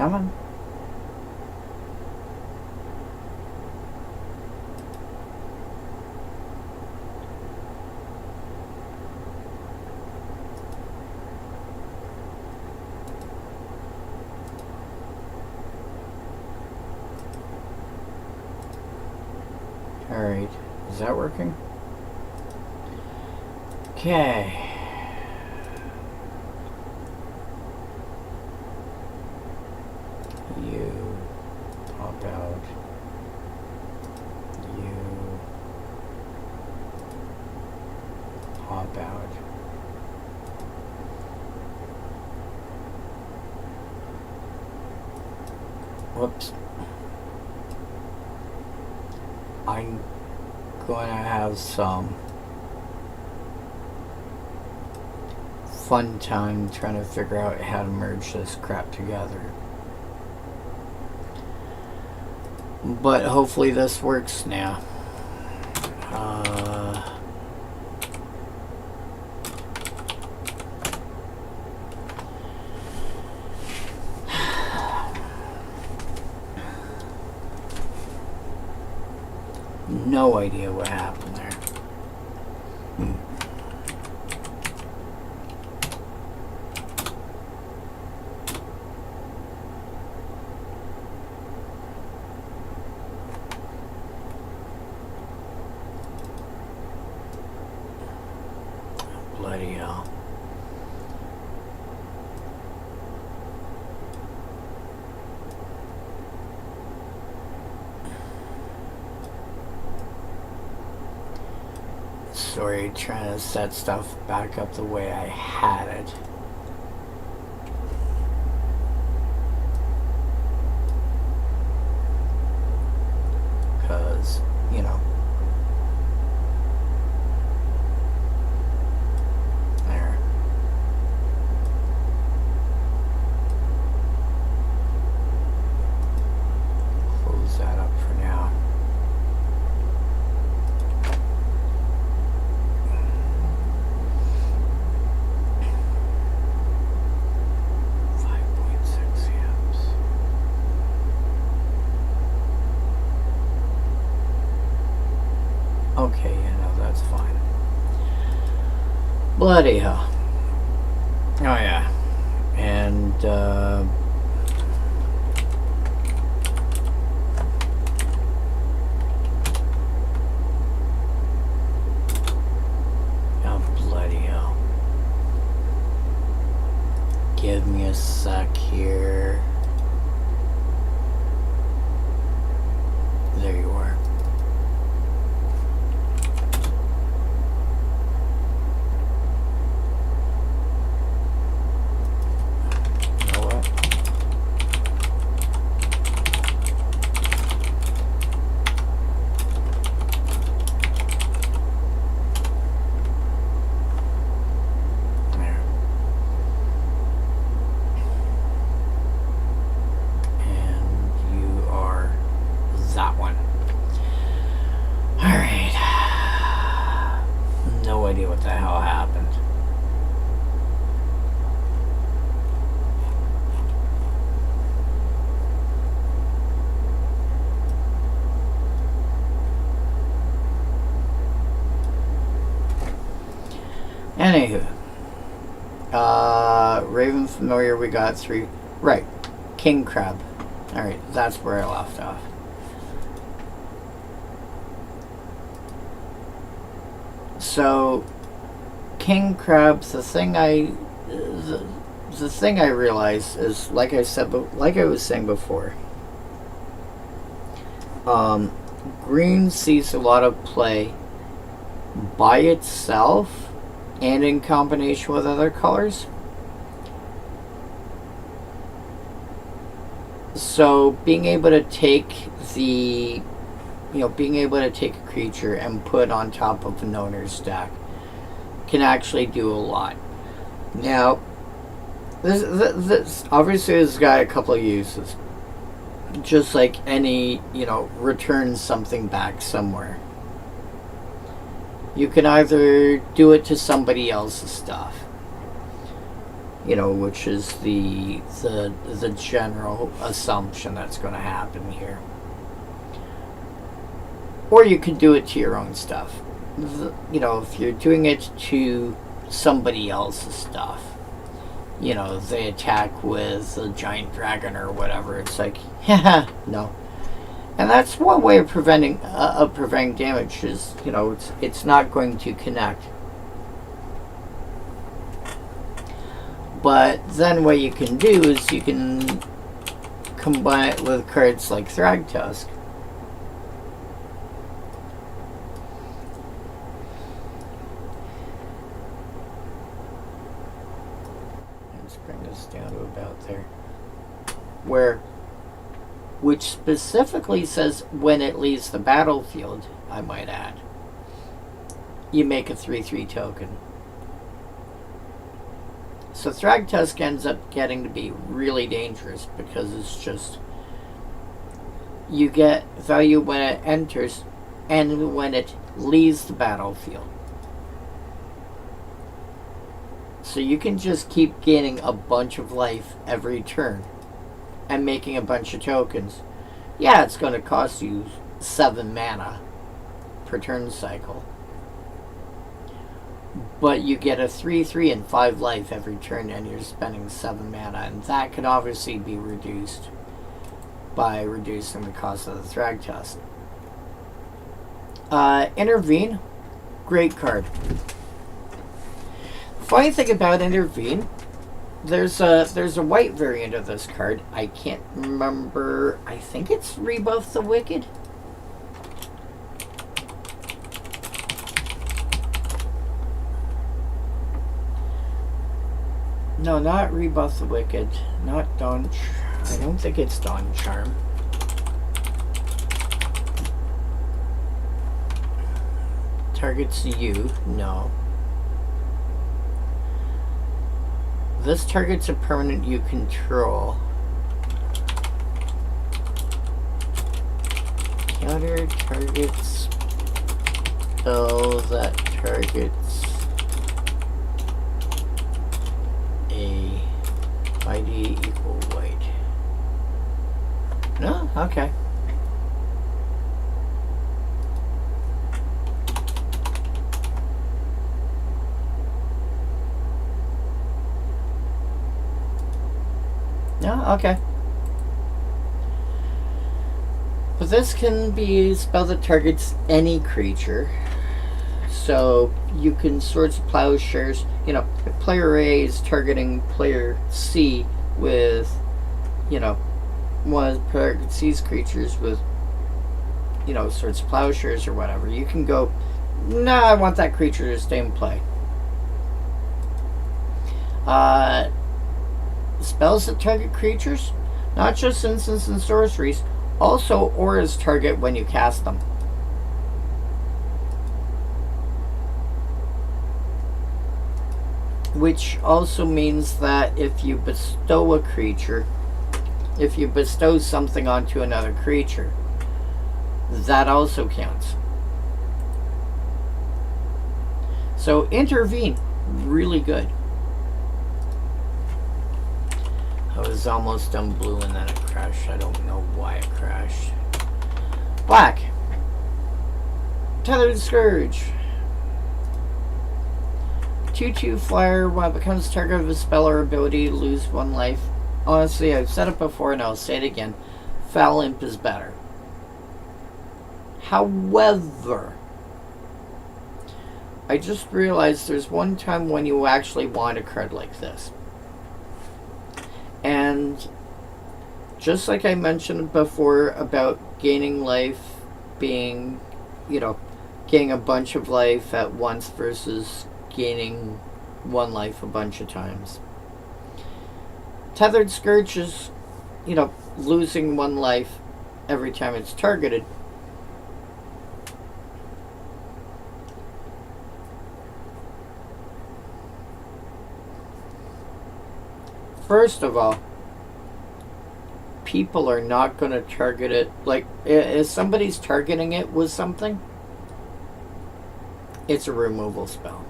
Come on. Alright, is that working? Okay. You pop out. You pop out. Whoops. I'm going to have some fun time trying to figure out how to merge this crap together. But hopefully this works now. No idea what happened there. Bloody hell. Sorry, trying to set stuff back up the way I had it. Because, you know. There. Close that up for now. Okay, yeah, no, that's fine. Bloody hell. Oh, yeah. And, oh, bloody hell. Give me a sec here. There you are. What the hell happened. Anywho, Raven Familiar, we got 3. Right, King Crab. Alright, that's where I left off. So, King Crabs, the thing I realized is, like I was saying before, green sees a lot of play by itself and in combination with other colors. So being able to take being able to take a creature and put on top of an owner's deck can actually do a lot. Now, this obviously has got a couple of uses. Just like any, return something back somewhere. You can either do it to somebody else's stuff. which is the general assumption that's going to happen here. Or you can do it to your own stuff. If you're doing it to somebody else's stuff, they attack with a giant dragon or whatever, it's like, haha, no. And that's one way of preventing damage is, it's not going to connect. But then what you can do is you can combine it with cards like Thragtusk. Let's bring this down to about there. Which specifically says when it leaves the battlefield, I might add, you make a 3/3 token. So Thragtusk ends up getting to be really dangerous because it's just, you get value when it enters and when it leaves the battlefield. So you can just keep gaining a bunch of life every turn and making a bunch of tokens. Yeah, it's going to cost you 7 mana per turn cycle. But you get a 3/3 and 5 life every turn, and you're spending 7 mana, and that can obviously be reduced by reducing the cost of the Thragtusk. Intervene, great card. Funny thing about Intervene, there's a white variant of this card. I can't remember. I think it's Rebuff the Wicked. No, not Rebuff the Wicked. Not Dawn. I don't think it's Dawn Charm. Targets you. No. This targets a permanent you control. Counter targets spell that targets a ID equal white. No? Okay. No? Okay. But this can be a spell that targets any creature. So you can Swords of Plowshares, if player A is targeting player C with, one of player C's creatures with, Swords of Plowshares or whatever, you can go, nah, I want that creature to stay in play. Spells that target creatures, not just instants and sorceries, also auras target when you cast them. Which also means that if you bestow a creature, if you bestow something onto another creature, that also counts. So Intervene, really good. I was almost done blue and then it crashed. I don't know why it crashed. Black. Tethered Scourge. 2/2 flyer. When it becomes target of a spell or ability, lose 1 life. Honestly, I've said it before and I'll say it again. Foul Imp is better. However, I just realized there's one time when you actually want a card like this. And just like I mentioned before about gaining life being, gaining a bunch of life at once versus gaining 1 life a bunch of times. Tethered Scourge is, losing 1 life every time it's targeted. First of all, people are not going to target it. Like, if somebody's targeting it with something, it's a removal spell.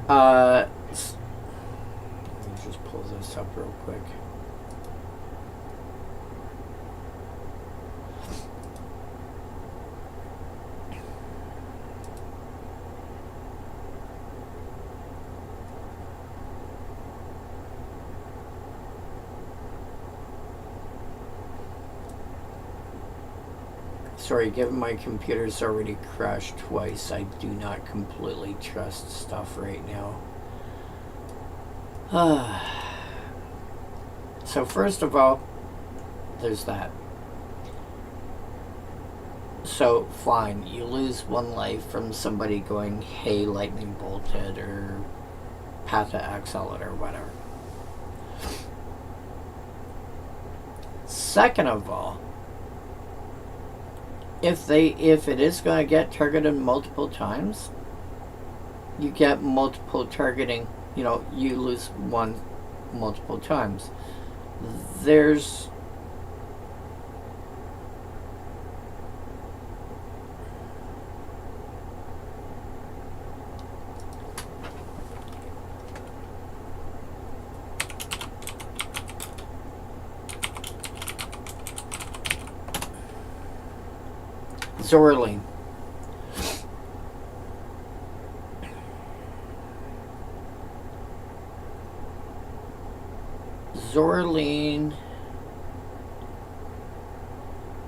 Let me just pull this up real quick. Sorry, given my computer's already crashed twice, I do not completely trust stuff right now. So first of all, there's that. So fine, you lose 1 life from somebody going, hey, lightning bolted, or path to exile it, or whatever. Second of all, if it is going to get targeted multiple times, you get multiple targeting. You know, you lose 1 multiple times. There's Zorling. Zorling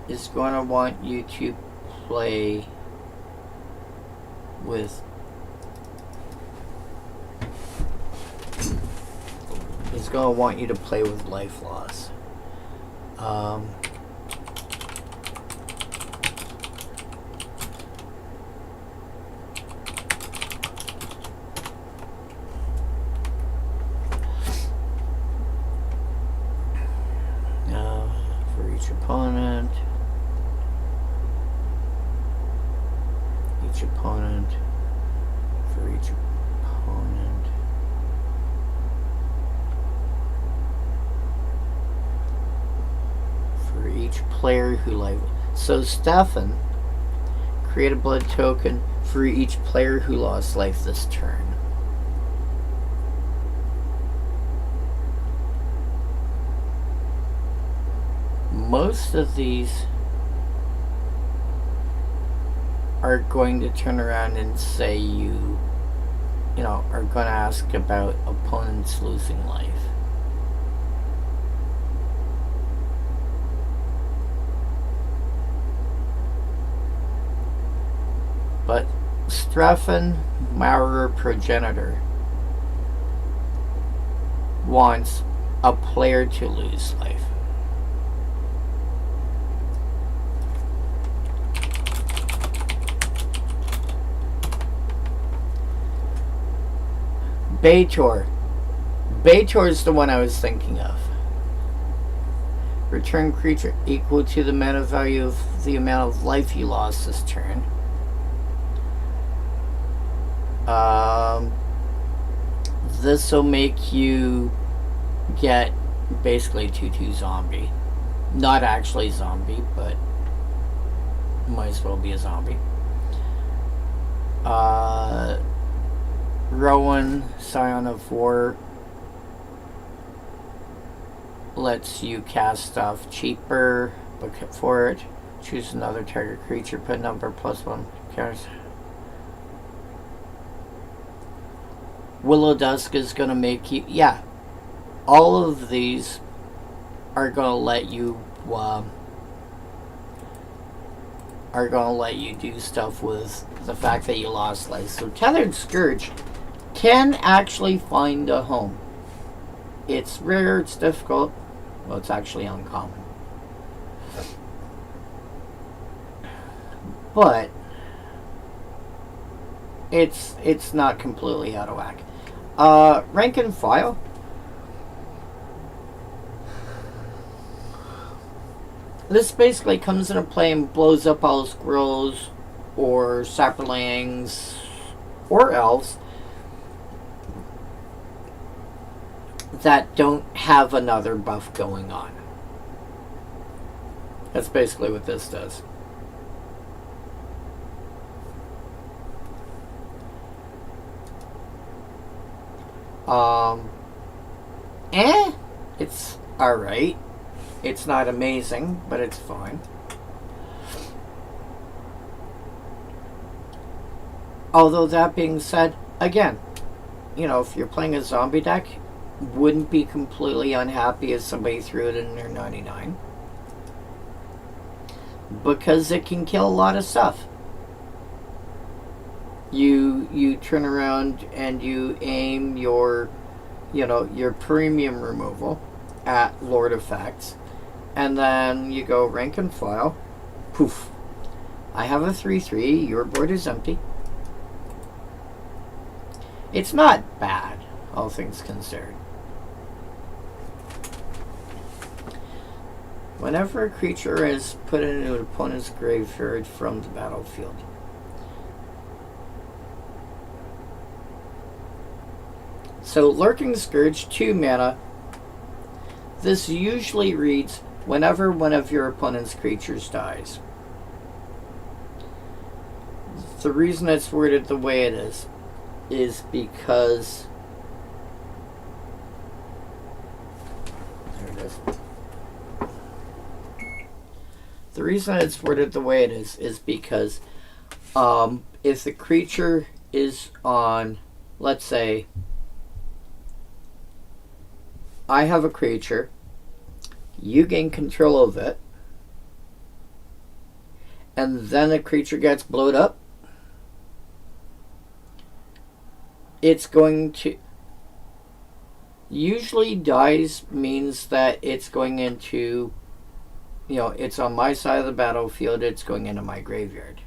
is going to want you to play with. He's going to want you to play with life loss. Opponent, each opponent, for each opponent, for each player who life. So Stefan, create a blood token for each player who lost life this turn. Most of these are going to turn around and say you know, are going to ask about opponents losing life. But Stefan, Maurer Progenitor, wants a player to lose life. Baitor. Baitor is the one I was thinking of. Return creature equal to the mana value of the amount of life you lost this turn. This will make you get basically 2/2 zombie. Not actually zombie, but might as well be a zombie. Rowan, Scion of War, lets you cast stuff cheaper, but for it, choose another target creature, put number +1 counters. Willow Dusk is going to make you, yeah, all of these are going to let you, do stuff with the fact that you lost life. So Tethered Scourge can actually find a home. It's rare, it's difficult. Well, it's actually uncommon. But it's not completely out of whack. Rank and File. This basically comes into play and blows up all squirrels or saplings or elves that don't have another buff going on. That's basically what this does. Um, eh, it's alright. It's not amazing, but it's fine. Although that being said, again, if you're playing a zombie deck, wouldn't be completely unhappy if somebody threw it in their 99. Because it can kill a lot of stuff. You turn around and you aim your premium removal at Lord Effects, and then you go rank and file. Poof. I have a 3/3, your board is empty. It's not bad, all things considered. Whenever a creature is put into an opponent's graveyard from the battlefield. So, Lurking Scourge, 2 mana. This usually reads whenever one of your opponent's creatures dies. The reason it's worded the way it is because... There it is. The reason it's worded the way it is because if the creature is on, let's say, I have a creature, you gain control of it, and then the creature gets blowed up, it's going to... Usually dies means that it's going into... it's on my side of the battlefield, it's going into my graveyard.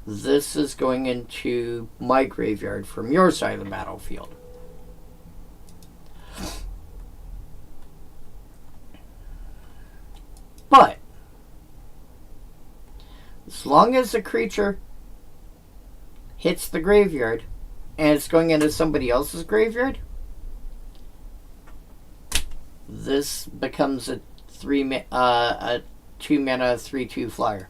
This is going into my graveyard from your side of the battlefield. But, as long as the creature hits the graveyard and it's going into somebody else's graveyard, this becomes a 2 mana 3/2 flyer.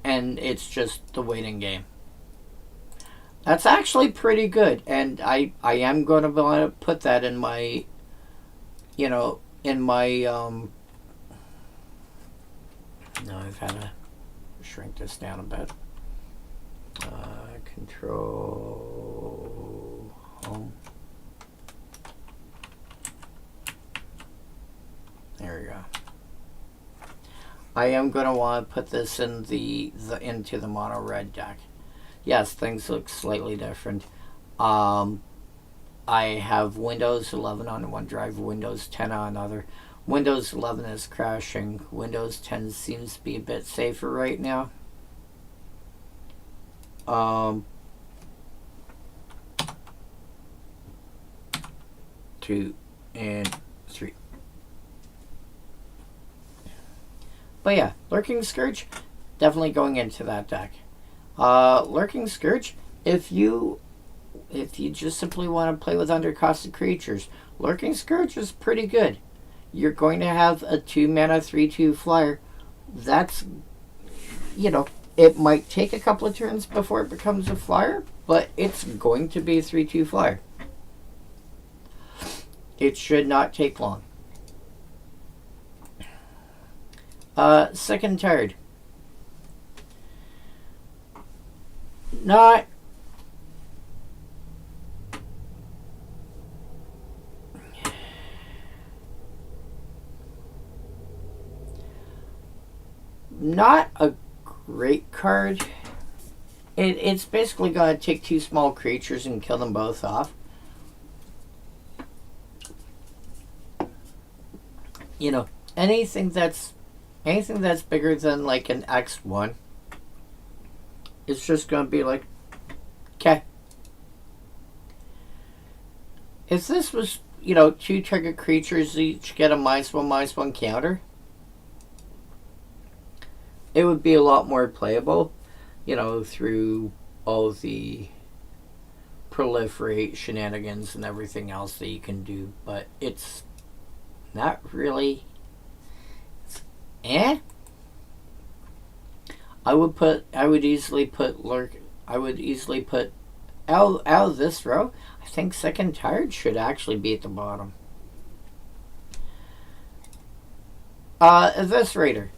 And it's just the waiting game. That's actually pretty good, and I am going to want to put that in my no, I've had to shrink this down a bit. Control home. There we go. I am going to want to put this in into the mono red deck. Yes, things look slightly different. I have Windows 11 on one drive, Windows 10 on another. Windows 11 is crashing. Windows 10 seems to be a bit safer right now. 2 and 3. But yeah, Lurking Scourge, definitely going into that deck. Lurking Scourge, if you just simply want to play with undercosted creatures, Lurking Scourge is pretty good. You're going to have a 2 mana 3/2 flyer. That's, it might take a couple of turns before it becomes a flyer, but it's going to be a 3/2 flyer. It should not take long. Sick and Tired. Not a great card. It's basically going to take 2 small creatures and kill them both off. Anything that's bigger than like an X1, it's just going to be like, okay. If this was, 2 target creatures each get a -1/-1 counter, it would be a lot more playable, through all the proliferate shenanigans and everything else that you can do. But it's not really. I would easily put out of this row, I think Second Tired should actually be at the bottom. Eviscerator.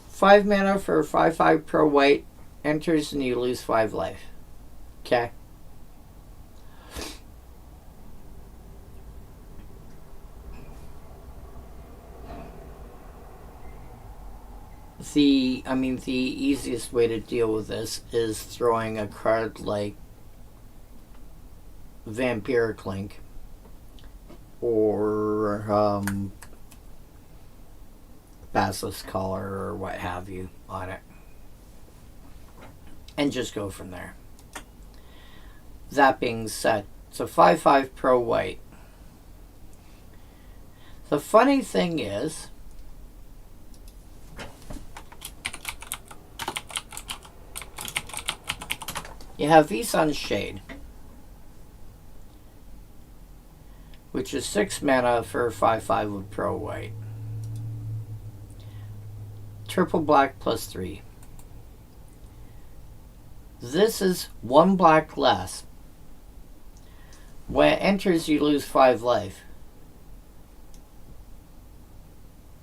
5 mana for 5/5 pro white. Enters and you lose 5 life. Okay. The easiest way to deal with this is throwing a card like Vampiric Link or Basilisk Collar or what have you on it, and just go from there. That being said, it's a 5/5 pro white. The funny thing is, you have Isan's Shade, which is 6 mana for 5/5 with pro white. Triple black plus 3. This is 1 black less. When it enters, you lose 5 life.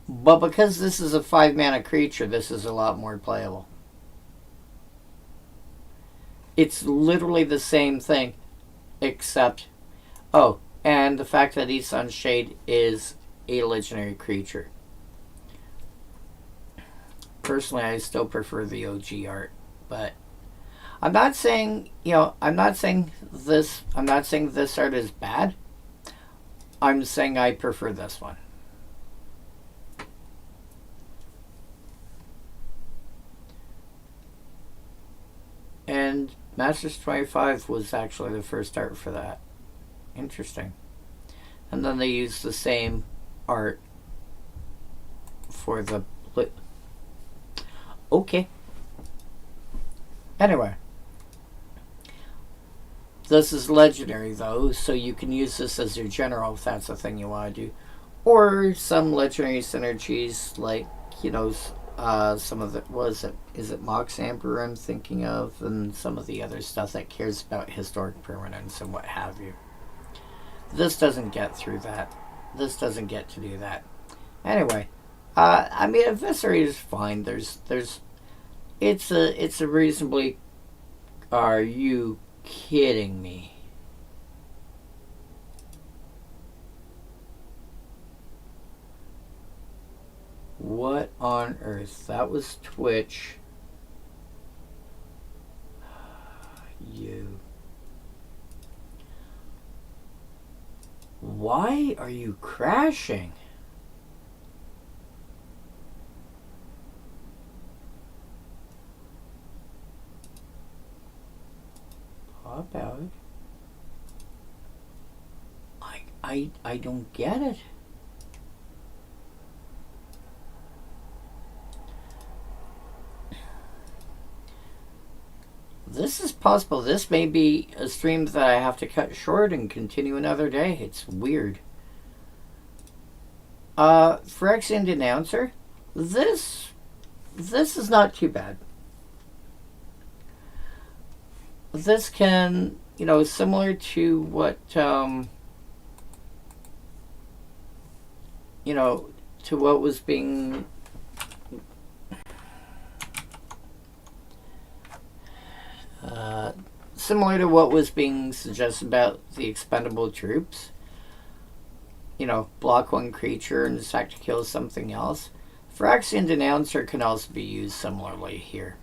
But because this is a 5 mana creature, this is a lot more playable. It's literally the same thing, except, oh, and the fact that Isan's Shade is a legendary creature. Personally, I still prefer the OG art, but I'm not saying, I'm not saying this art is bad. I'm saying I prefer this one. And Masters 25 was actually the first art for that. Interesting. And then they used the same art for the... Okay. Anyway. This is legendary, though, so you can use this as your general if that's the thing you want to do. Or some legendary synergies, like, some of the... Is it Mox Amber I'm thinking of? And some of the other stuff that cares about historic permanence and what have you. This doesn't get through that. This doesn't get to do that. Anyway, Eviscerate is fine. It's a reasonably... Are you kidding me? What on earth? That was Twitch. You. Why are you crashing? Pop out. I don't get it. This is possible. This may be a stream that I have to cut short and continue another day. It's weird. Phyrexian Denouncer. This is not too bad. This can, similar to what, to what was being... similar to what was being suggested about the expendable troops. Block 1 creature and decide to kill something else. Phyrexian Denouncer can also be used similarly here.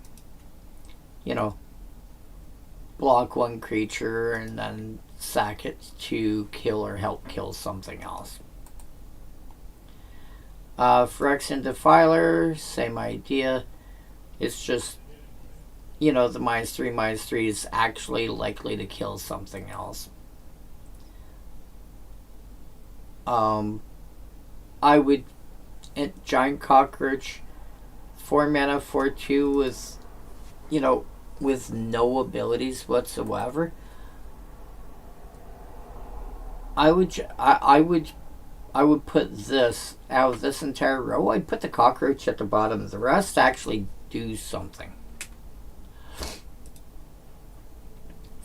Block 1 creature and then sack it to kill or help kill something else. Phyrexian Defiler, same idea. It's just, the -3/-3 is actually likely to kill something else. I would... Giant Cockroach, 4 mana, 4/2 with, with no abilities whatsoever. I would put this out of this entire row. I'd put the Cockroach at the bottom. The rest actually do something.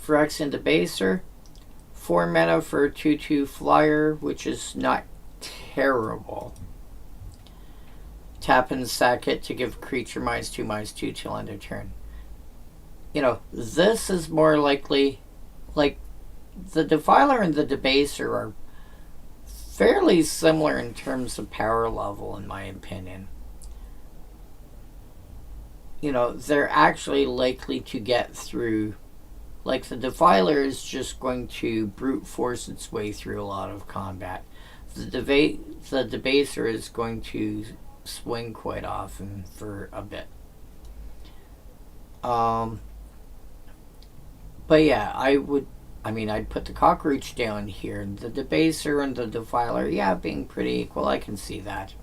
Phyrexian Debaser, 4 mana for a 2/2 flyer, which is not terrible. Tap and sack it to give creature -2/2 till end of turn. You know, this is more likely, like, the Defiler and the Debaser are fairly similar in terms of power level, in my opinion. You know, they're actually likely to get through. Like, the Defiler is just going to brute force its way through a lot of combat. The Debaser is going to swing quite often for a bit. But yeah, I'd put the Cockroach down here. The Debaser and the Defiler, yeah, being pretty equal, I can see that.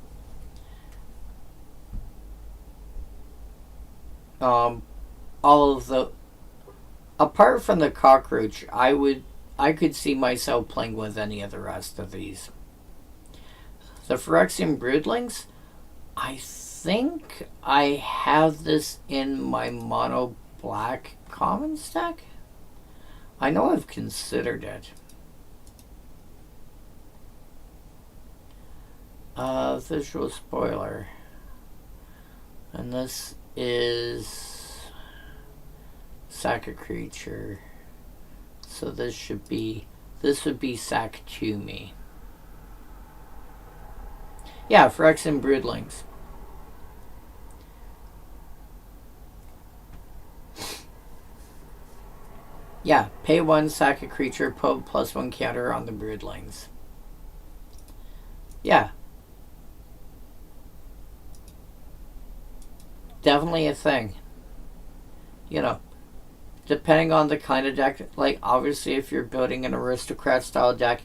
All of the... Apart from the Cockroach, I could see myself playing with any of the rest of these. The Phyrexian Broodlings, I think I have this in my mono black common stack. I know I've considered it. Visual spoiler. And this is sack a creature. So this would be sack to me. Yeah, Phyrexian Broodlings. Yeah, pay 1, sack a creature, put +1 counter on the Broodlings. Yeah. Definitely a thing. You know, depending on the kind of deck, like, obviously if you're building an Aristocrat style deck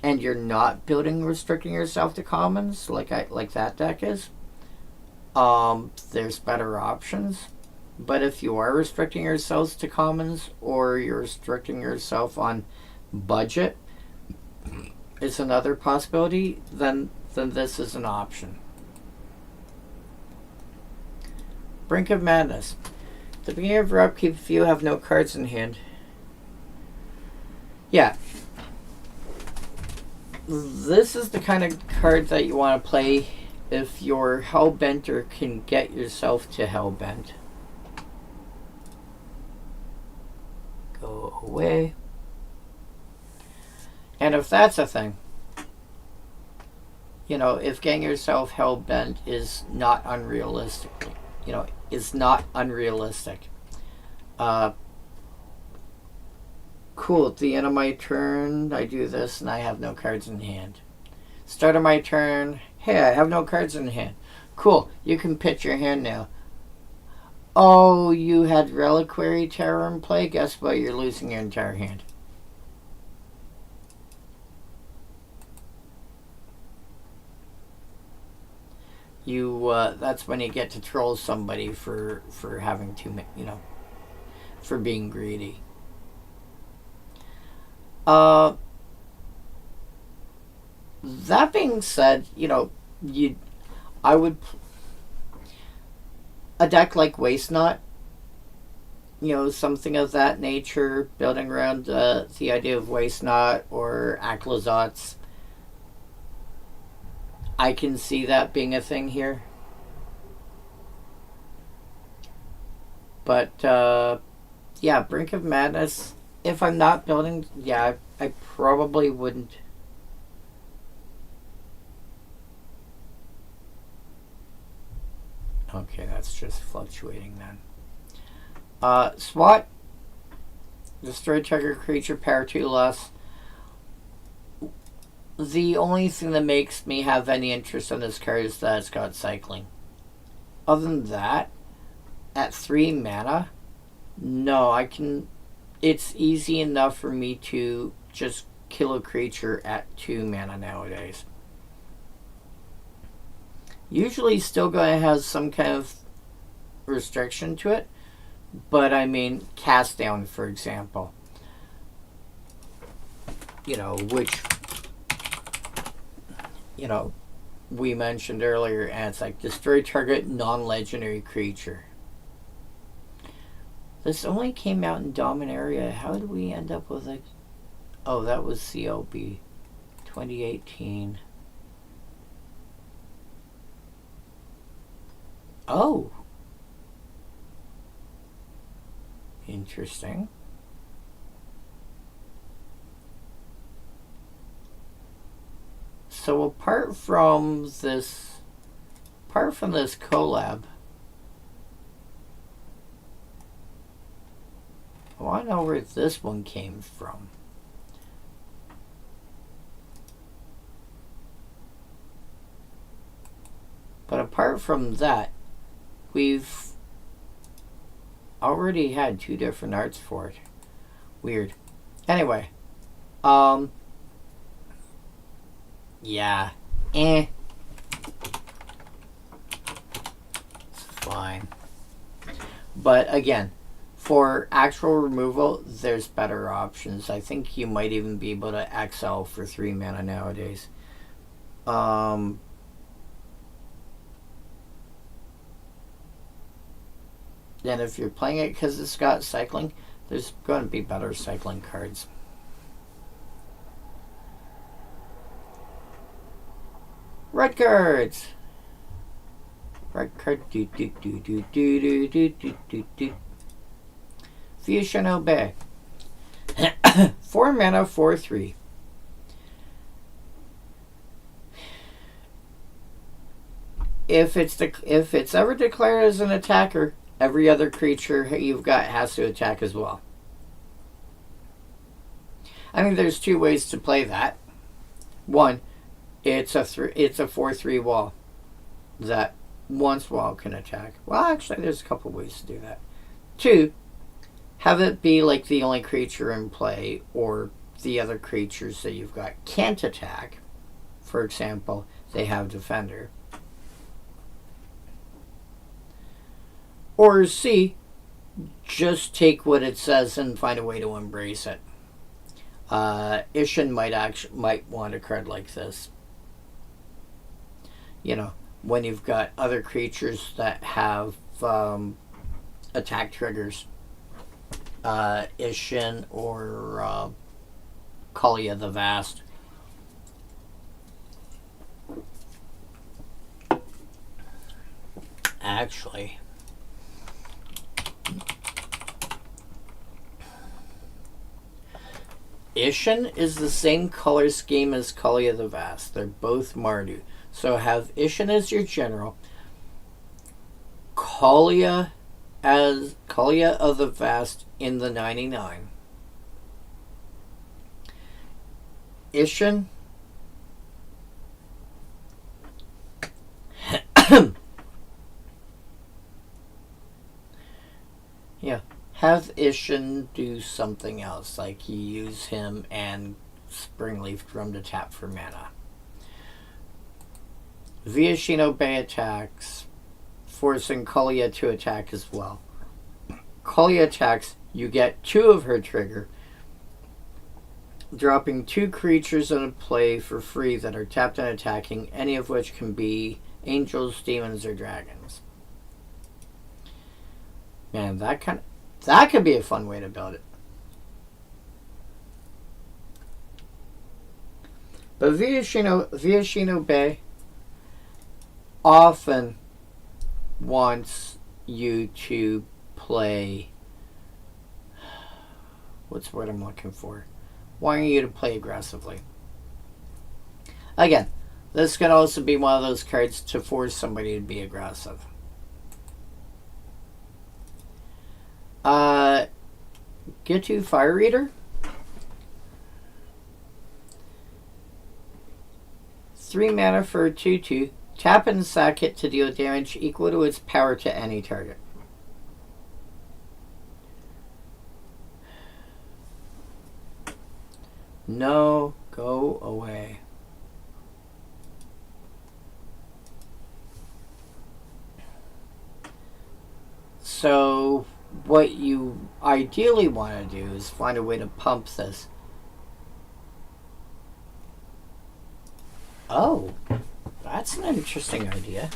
and you're not restricting yourself to commons, like that deck is, there's better options. But if you are restricting yourselves to commons, or you're restricting yourself on budget, is another possibility, then this is an option. Brink of Madness. At the beginning of your upkeep, if you have no cards in hand. Yeah. This is the kind of card that you want to play if your Hellbenter can get yourself to Hellbent. Go away. And if that's a thing, you know, if getting yourself Hellbent is not unrealistic, you know, it's not unrealistic. Cool, at the end of my turn, I do this and I have no cards in hand. Start of my turn, hey, I have no cards in hand. Cool, you can pitch your hand now. Oh, you had Reliquary Terror in play? Guess what? You're losing your entire hand. That's when you get to troll somebody for having too many, you know, for being greedy. That being said, you know, I would... A deck like Waste Not, you know, something of that nature, building around the idea of Waste Not or Aclazotz. I can see that being a thing here. But, yeah, Brink of Madness, if I'm not building, yeah, I probably wouldn't. Okay, that's just fluctuating then. SWAT. Destroy target creature, power 2 less. The only thing that makes me have any interest in this card is that it's got cycling. Other than that, at 3 mana, no, I can... It's easy enough for me to just kill a creature at 2 mana nowadays. Usually still going to have some kind of restriction to it, but I mean, Cast Down, for example. You know, which, you know, we mentioned earlier, and it's like destroy target non-legendary creature. This only came out in Dominaria. How did we end up with a... Oh, that was CLB 2018. Oh. Interesting. So apart from this collab, I want to know where this one came from. But apart from that, we've already had 2 different arts for it. Weird. Anyway, yeah, it's fine. But again, for actual removal, there's better options. I think you might even be able to XL for 3 mana nowadays. And if you're playing it because it's got cycling, there's going to be better cycling cards. Red cards. Red card. Do do do do do do do do do do. Fusion Obey. 4 mana, 4/3. If it's ever declared as an attacker, every other creature you've got has to attack as well. I mean, there's 2 ways to play that. One, it's a 4/3 wall that once wall can attack. Well, actually, there's a couple ways to do that. 2, have it be like the only creature in play, or the other creatures that you've got can't attack. For example, they have Defender. Or C, just take what it says and find a way to embrace it. Ishin might want a card like this. You know, when you've got other creatures that have attack triggers. Ishin or Kalia the Vast. Actually, Ishin is the same color scheme as Kalia the Vast. They're both Mardu. So have Ishin as your general, Kalia as Kalia of the Vast in the 99. Ishin yeah, have Ishin do something else, like you use him and Springleaf Drum to tap for mana. Viashino Bay attacks, forcing Kalia to attack as well. Kalia attacks, you get 2 of her trigger, dropping 2 creatures into play for free that are tapped and attacking, any of which can be angels, demons, or dragons. Man, that could be a fun way to build it. But Viashino Bay often wants you to play, what's the word I'm looking for? Wanting you to play aggressively. Again, this can also be one of those cards to force somebody to be aggressive. Get to Fire Eater. 3 mana for a 2/2. Tap and sack it to deal damage equal to its power to any target. No, go away. So what you ideally want to do is find a way to pump this. Oh, that's an interesting idea.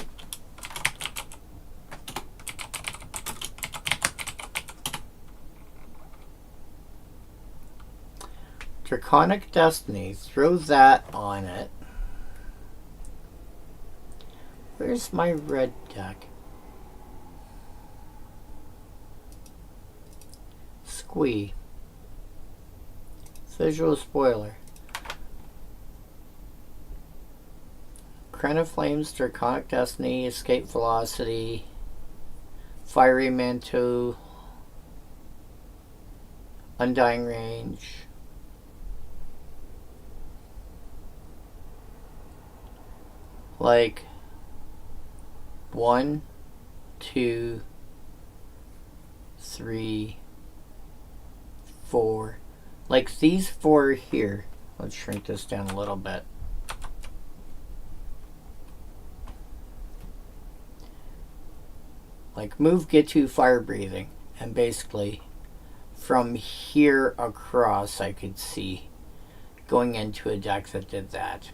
Draconic Destiny, throw that on it. Where's my red deck? Squee. Visual spoiler. Crown of Flames, Draconic Destiny, Escape Velocity, Fiery Mantle, Undying Range. Like 1, 2, 3, 4. Like these 4 here. Let's shrink this down a little bit. Like move, get to fire breathing, and basically from here across I could see going into a deck that did that.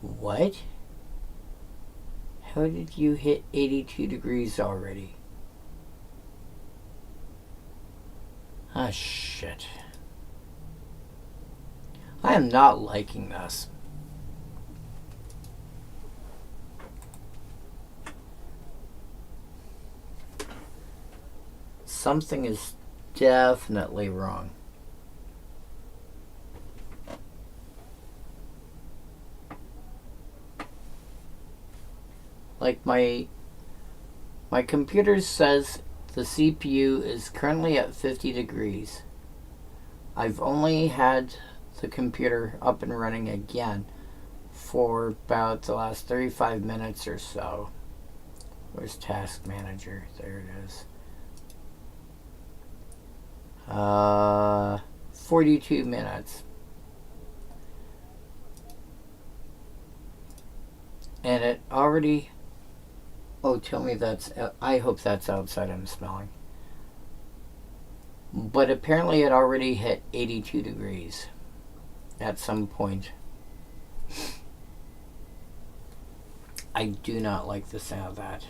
What? How did you hit 82 degrees already? Ah, shit. I am not liking this. Something is definitely wrong. Like my computer says the CPU is currently at 50 degrees. I've only had the computer up and running again for about the last 35 minutes or so. Where's Task Manager? There it is. 42 minutes. And it already... Oh, tell me that's... I hope that's outside I'm smelling. But apparently it already hit 82 degrees at some point. I do not like the sound of that.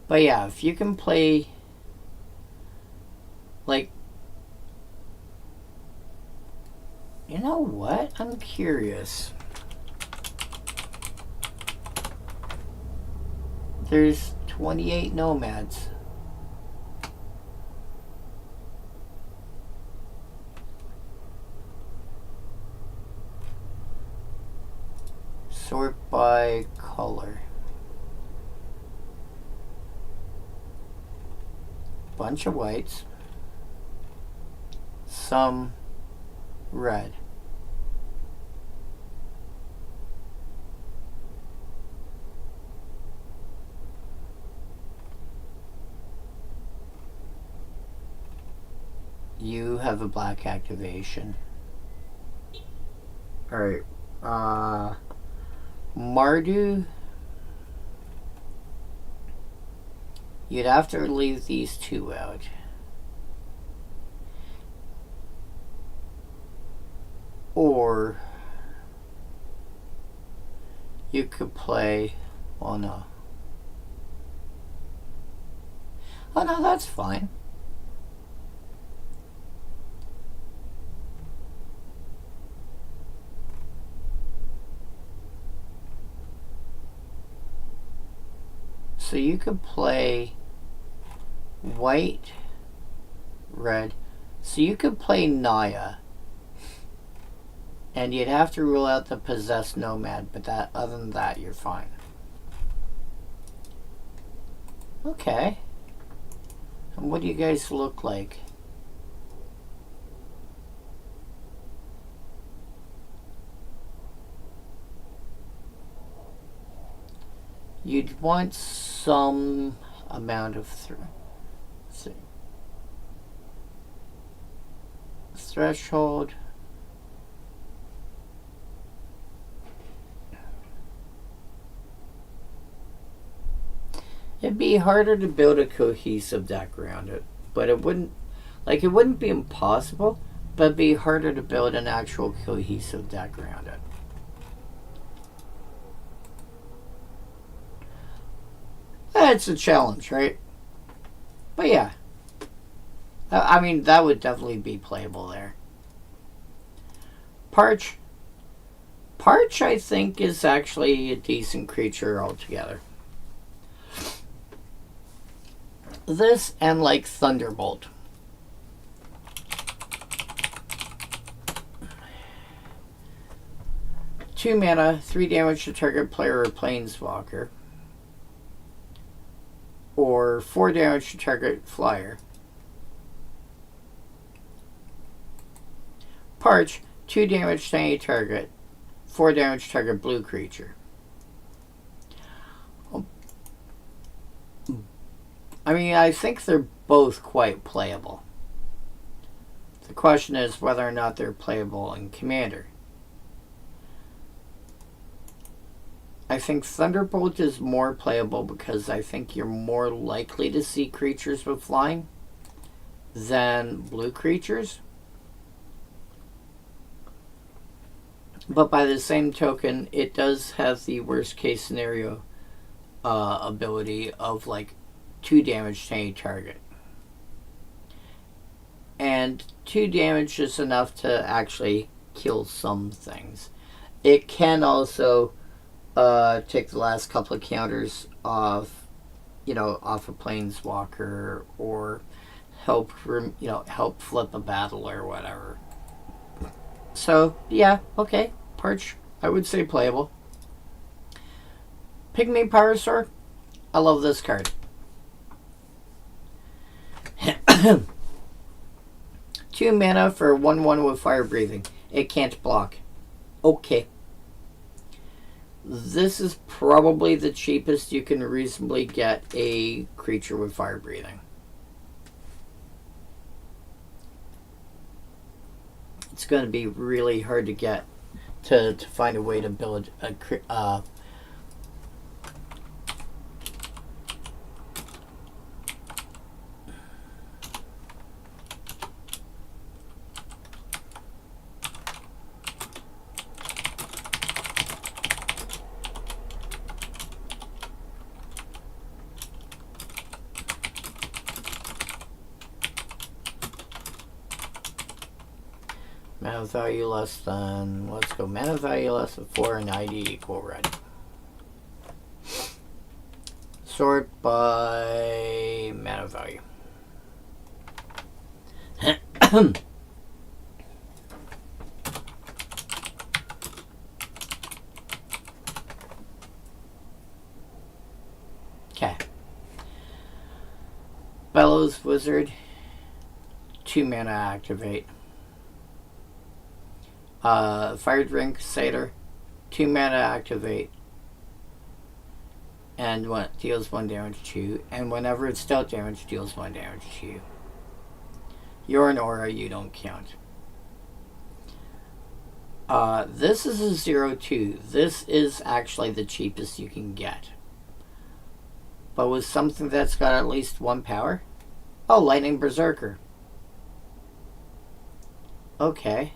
But yeah, if you can play... Like... You know what? I'm curious. There's 28 nomads. Sort by color. Bunch of whites. Some red. You have a black activation. Alright. Mardu. You'd have to leave these 2 out. Or you could play... Oh no. Oh no, that's fine. So you could play white, red. So you could play Naya. And you'd have to rule out the possessed nomad, but that other than that, you're fine. Okay. And what do you guys look like? You'd want some amount of threshold. It'd be harder to build a cohesive deck around it, but it wouldn't be impossible, but be harder to build an actual cohesive deck around it. It's a challenge, right? But yeah. I mean, that would definitely be playable there. Parch. Parch, I think, is actually a decent creature altogether. This and, like, Thunderbolt. Two mana, 3 damage to target player or planeswalker. Or 4 damage to target flyer. Parch, 2 damage to any target. 4 damage to target blue creature. I mean, I think they're both quite playable. The question is whether or not they're playable in Commander. I think Thunderbolt is more playable because I think you're more likely to see creatures with flying than blue creatures. But by the same token, it does have the worst case scenario ability of like 2 damage to any target. And 2 damage is enough to actually kill some things. It can also take the last couple of counters off, off a planeswalker, or help flip a battle or whatever. So yeah, okay, Parch, I would say playable. Pygmy Pyrosaur, I love this card. 2 mana for 1/1 with fire breathing. It can't block. Okay. This is probably the cheapest you can reasonably get a creature with fire breathing. It's going to be really hard to get to find a way to build a mana value less than, let's go, mana value less than 4 and ID equal red. Sort by mana value. Okay. Bellows Wizard. 2 mana activate. Fire Drink Satyr, 2 mana activate, and deals 1 damage to you, and whenever it's dealt damage, deals 1 damage to you. You're an aura, you don't count. This is a 0/2. This is actually the cheapest you can get. But with something that's got at least 1 power? Oh, Lightning Berserker. Okay.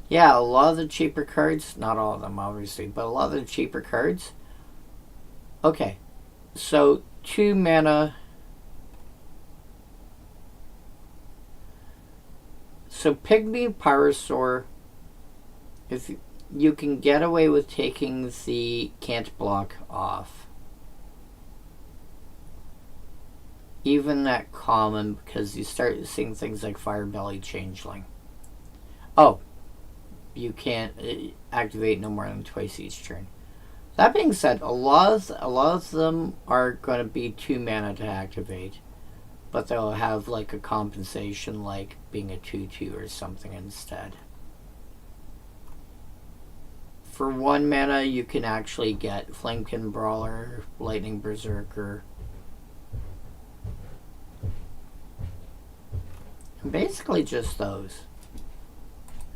Yeah, a lot of the cheaper cards, not all of them obviously, but a lot of the cheaper cards. Okay, so 2 mana. So Pygmy Pyrosaur, if you can get away with taking the can't block off. Even at common, because you start seeing things like Firebelly Changeling. Oh, you can't activate no more than twice each turn. That being said, a lot of them are going to be 2 mana to activate, but they'll have like a compensation, like being a 2/2 or something instead. For 1 mana, you can actually get Flamekin Brawler, Lightning Berserker. Basically just those.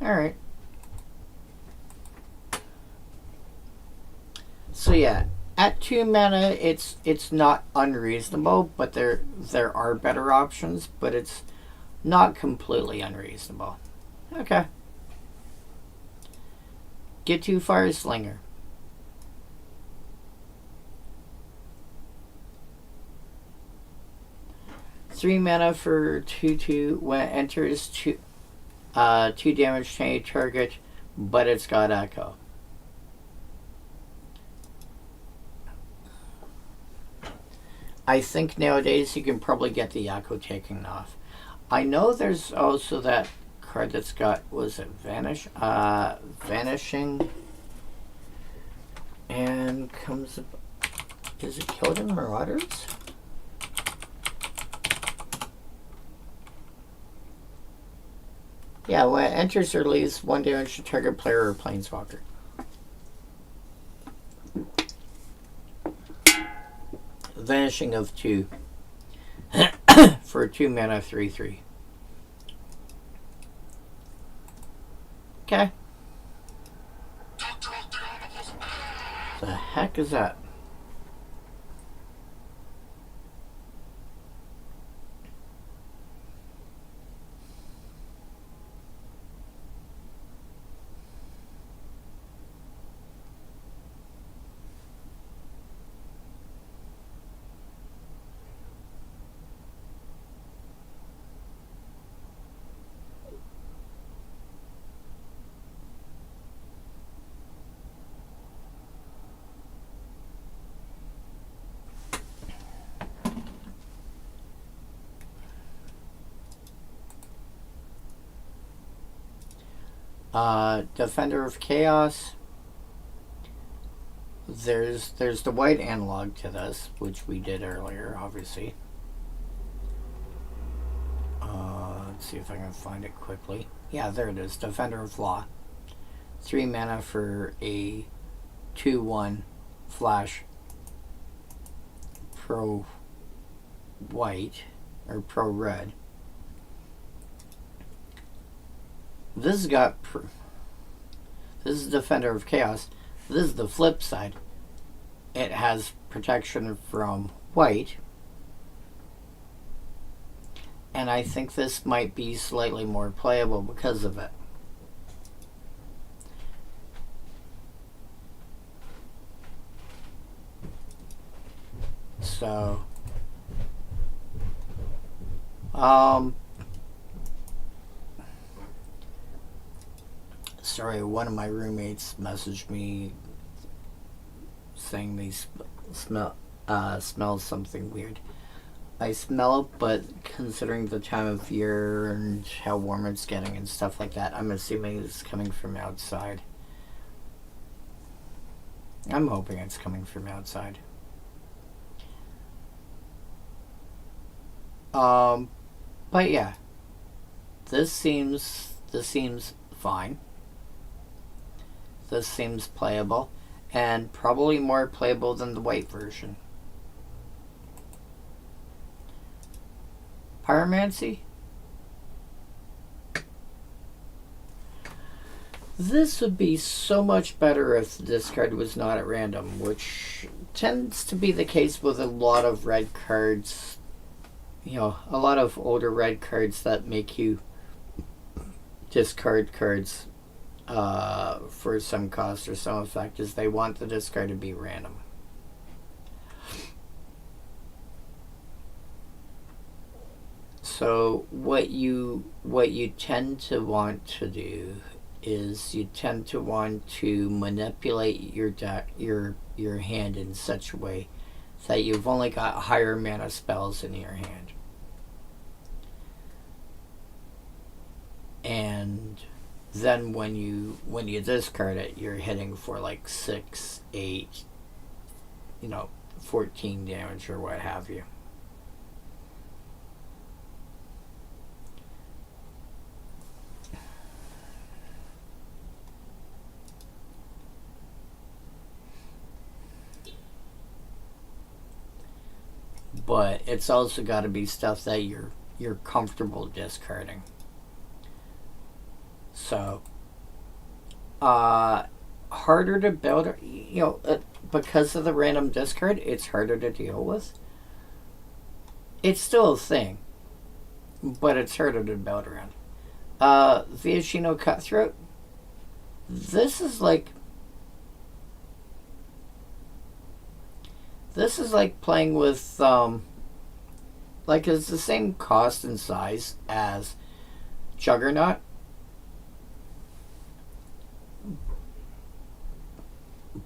Alright. So yeah, at 2 mana it's not unreasonable, but there are better options, but it's not completely unreasonable. Okay. Get to Fire Slinger. Three mana for 2/2. When it enters 2 damage to any target, but it's got Echo. I think nowadays you can probably get the Echo taken off. I know there's also that card that's got, was it Vanishing, and comes, is it Killed Marauders? Yeah, when it enters or leaves, 1 damage to target player or planeswalker. Vanishing of 2 for 2 mana 3/3. Okay. The heck is that? Defender of Chaos. There's the white analog to this, which we did earlier, obviously. Let's see if I can find it quickly. Yeah, there it is. Defender of Law. 3 mana for a 2/1 flash pro white, or pro red. This has got this is Defender of Chaos. This is the flip side. It has protection from white, and I think this might be slightly more playable because of it. So sorry, one of my roommates messaged me saying they smell something weird. I smell it, but considering the time of year and how warm it's getting and stuff like that, I'm assuming it's coming from outside. I'm hoping it's coming from outside. But yeah, this seems fine. This seems playable, and probably more playable than the white version. Pyromancy. This would be so much better if the discard was not at random, which tends to be the case with a lot of red cards. You know, a lot of older red cards that make you discard cards for some cost or some effect, is they want the discard to be random. So what you tend to want to do is you tend to want to manipulate your deck, your hand in such a way that you've only got higher mana spells in your hand. And then when you discard it, you're hitting for like 6, 8, 14 damage or what have you. But it's also got to be stuff that you're you're comfortable discarding. So, harder to build, because of the random discard, it's harder to deal with. It's still a thing, but it's harder to build around. Viashino Cutthroat. This is like playing with it's the same cost and size as Juggernaut,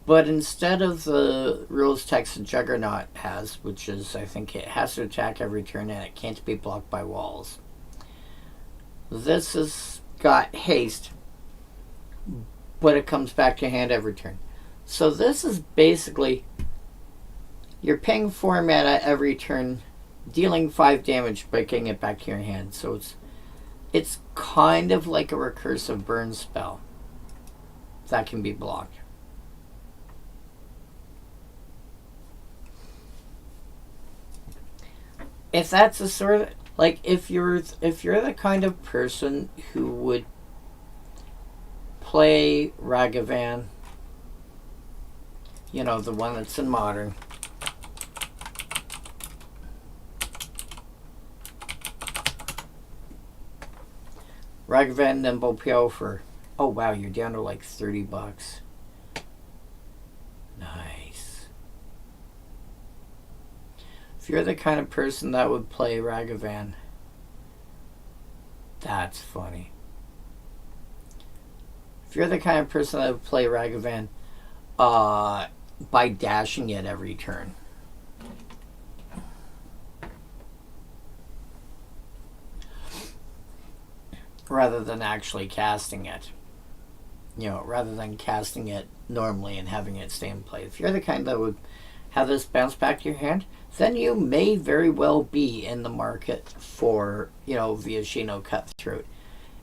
but instead of the rules text that Juggernaut has, which is, I think, it has to attack every turn and it can't be blocked by walls, this has got haste, but it comes back to hand every turn. So this is basically, you're paying 4 mana every turn, dealing 5 damage by getting it back to your hand. So it's kind of like a recursive burn spell that can be blocked. If that's a sort of, like, if you're the kind of person who would play Ragavan, the one that's in Modern, Ragavan Nimble Pio for, oh wow, you're down to like $30. Nice. If you're the kind of person that would play Ragavan, that's funny. If you're the kind of person that would play Ragavan by dashing it every turn, rather than actually casting it, rather than casting it normally and having it stay in play. If you're the kind that would have this bounce back to your hand, then you may very well be in the market for, Viashino Cutthroat.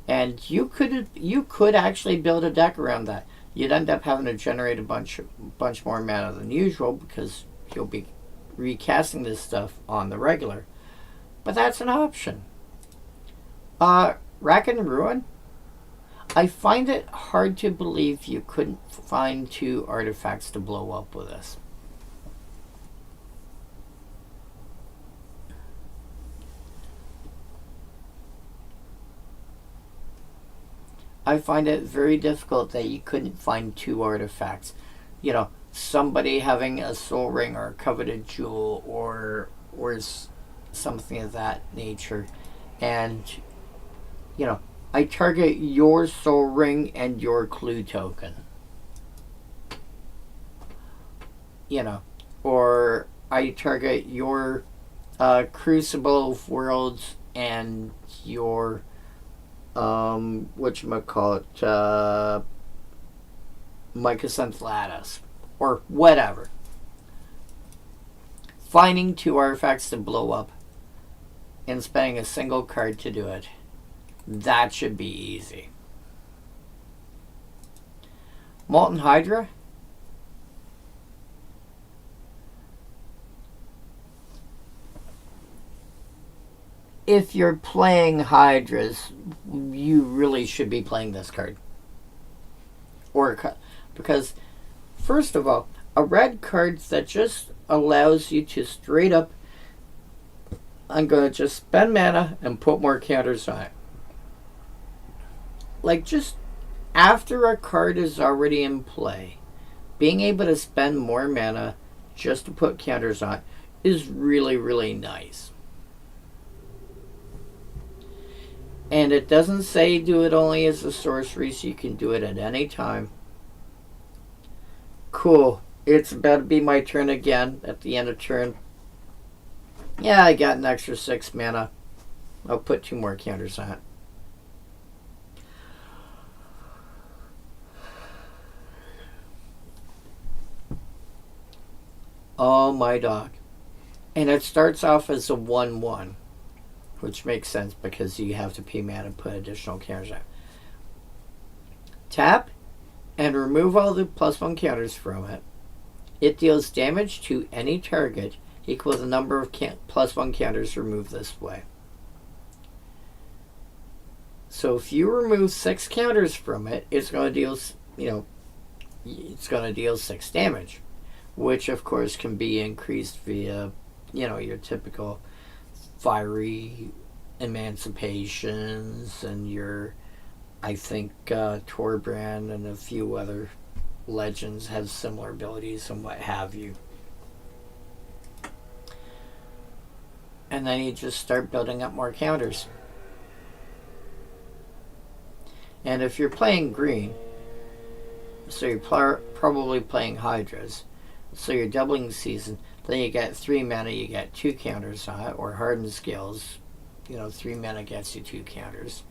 And you could actually build a deck around that. You'd end up having to generate a bunch more mana than usual because you'll be recasting this stuff on the regular. But that's an option. Rack and Ruin. I find it hard to believe you couldn't find 2 artifacts to blow up with this. I find it very difficult that you couldn't find 2 artifacts. Somebody having a Soul Ring or a Coveted Jewel or something of that nature. And, I target your Soul Ring and your Clue token. Or I target your Crucible of Worlds and your Mycosynth Lattice, or whatever. Finding 2 artifacts to blow up and spending a single card to do it, that should be easy. Molten Hydra. If you're playing Hydras, you really should be playing this card. Because, first of all, a red card that just allows you to straight up, I'm going to just spend mana and put more counters on it. Like, just after a card is already in play, being able to spend more mana just to put counters on is really, really nice. And it doesn't say do it only as a sorcery, so you can do it at any time. Cool. It's about to be my turn again at the end of turn. Yeah, I got an extra 6 mana. I'll put 2 more counters on it. Oh my dog. And it starts off as a 1/1. Which makes sense because you have to pay mana and put additional counters on. Tap and remove all the +1 counters from it. It deals damage to any target equal to the number of +1 counters removed this way. So if you remove 6 counters from it, it's going to deal, it's going to deal 6 damage, which of course can be increased via, your typical fiery emancipations and your, I think, Torbrand and a few other legends have similar abilities and what have you. And then you just start building up more counters. And if you're playing green, so you're probably playing Hydras, so you're doubling season, then you get 3 mana, you get 2 counters on it, or hardened skills, 3 mana gets you 2 counters,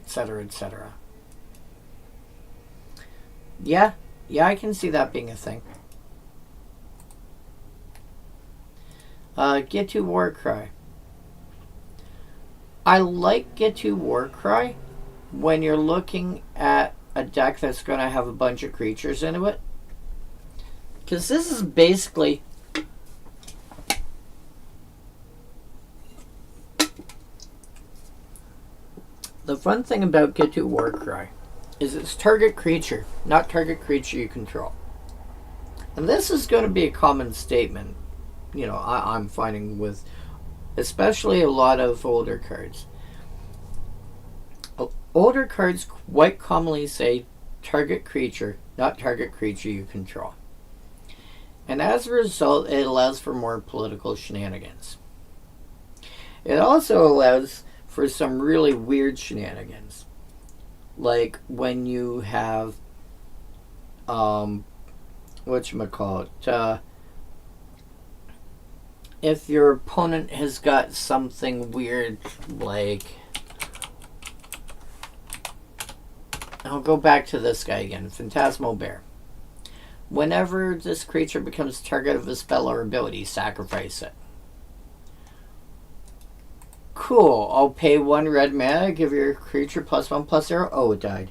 etc., etc. Yeah, I can see that being a thing. Get to Warcry. I like Get to Warcry when you're looking at a deck that's going to have a bunch of creatures into it. Because this is basically... The fun thing about Get to Warcry is it's target creature, not target creature you control. And this is going to be a common statement, I'm finding with especially a lot of older cards. Older cards quite commonly say target creature, not target creature you control. And as a result, it allows for more political shenanigans. It also allows for some really weird shenanigans. Like when you have, if your opponent has got something weird, like, I'll go back to this guy again, Phantasmal Bear. Whenever this creature becomes target of a spell or ability, sacrifice it. Cool, I'll pay 1 red mana, give your creature +1/+0. Oh, it died.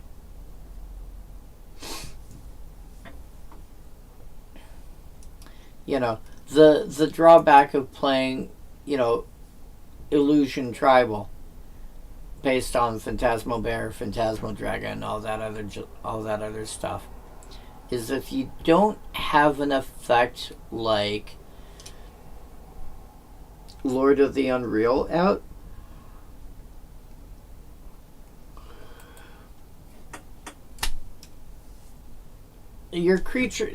The drawback of playing, Illusion Tribal based on Phantasmal Bear, Phantasmal Dragon, all that other stuff, is if you don't have an effect like Lord of the Unreal out, your creatures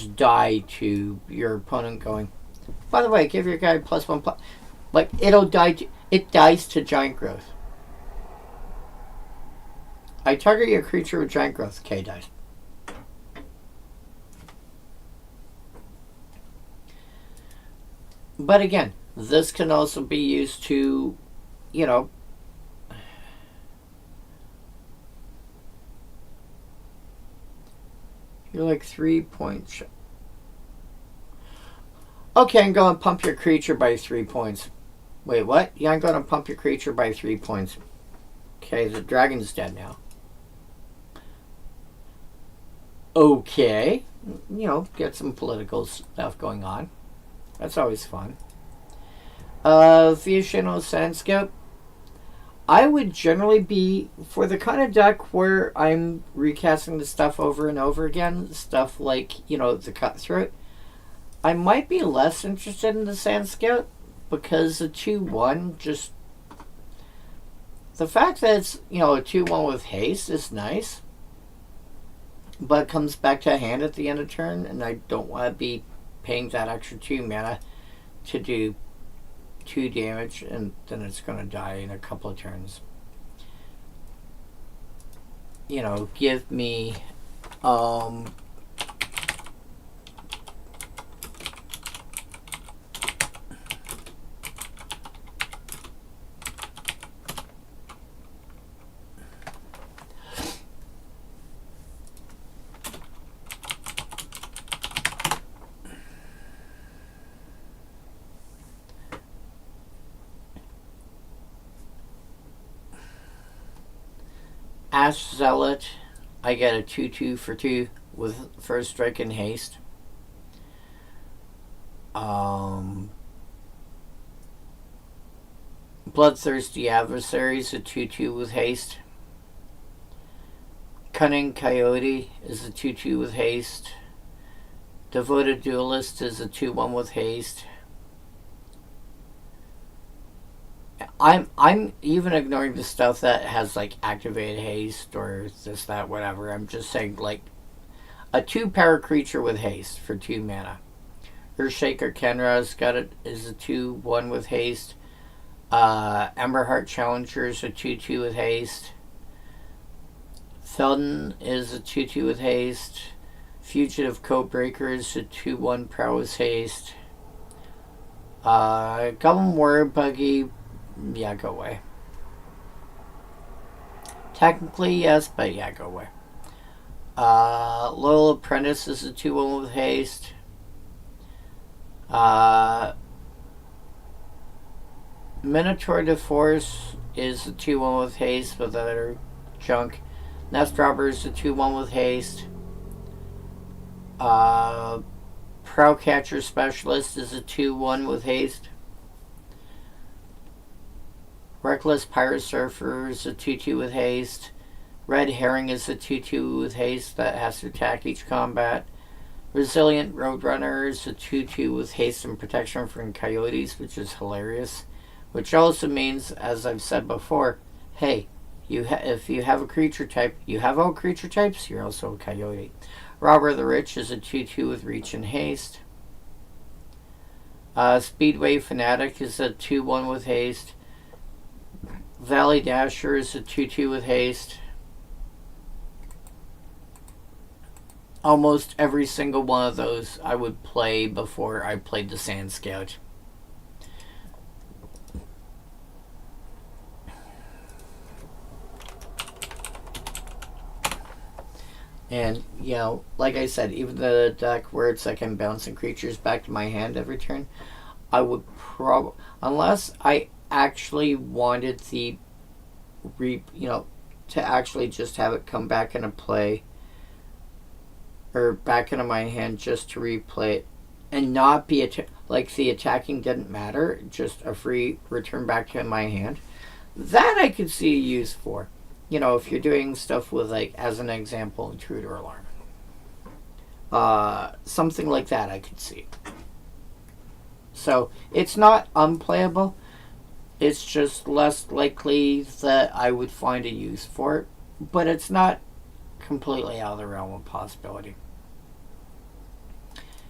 die to your opponent going, by the way, give your guy +1+. Like, it dies to giant growth. I target your creature with giant growth. Okay, dies. But again, this can also be used to, you're like 3 points. Okay, I'm going to pump your creature by 3 points. Wait, what? Yeah, I'm going to pump your creature by 3 points. Okay, the dragon's dead now. Okay. Get some political stuff going on. That's always fun. Fiational Sandscape. I would generally be, for the kind of deck where I'm recasting the stuff over and over again, stuff like, the Cutthroat, I might be less interested in the Sand Scout, because the 2/1 just... The fact that it's, a 2/1 with haste is nice, but it comes back to a hand at the end of turn, and I don't want to be paying that extra 2 mana to do 2 damage, and then it's going to die in a couple of turns. Give me Ash Zealot. I get a 2/2 for 2 with first strike and haste. Bloodthirsty Adversary is a 2/2 with haste. Cunning Coyote is a 2/2 with haste. Devoted Duelist is a 2/1 with haste. I'm even ignoring the stuff that has like activated haste or this, that, whatever. I'm just saying like a 2-power creature with haste for 2 mana. Earthshaker Kenra's is a 2/1 with haste. Emberheart Challenger is a 2/2 with haste. Felden is a 2/2 with haste. Fugitive Codebreaker is a 2/1 prowess haste. Goblin Warrior Buggy, yeah, go away. Technically, yes, but yeah, go away. Loyal Apprentice is a 2/1 with haste. Minotaur de Force is a 2/1 with haste with other junk. Nest Robber is a 2/1 with haste. Prowcatcher Specialist is a 2/1 with haste. Reckless Pirate Surfer is a 2/2 with haste. Red Herring is a 2/2 with haste that has to attack each combat. Resilient Roadrunner is a 2/2 with haste and protection from coyotes, which is hilarious. Which also means, as I've said before, hey, if you have a creature type, you have all creature types, you're also a coyote. Robber the Rich is a 2/2 with reach and haste. Speedway Fanatic is a 2/1 with haste. Valley Dasher is a 2/2 with haste. Almost every single one of those I would play before I played the Sand Scout. And, you know, like I said, even the deck where it's like I'm bouncing creatures back to my hand every turn, I would probably, unless I actually wanted to actually just have it come back into play, or back into my hand just to replay it, and not be, like the attacking didn't matter, just a free return back to my hand, that I could see a use for. You know, if you're doing stuff with, like, as an example, Intruder Alarm. Something like that I could see. So, it's not unplayable. It's just less likely that I would find a use for it. But it's not completely out of the realm of possibility.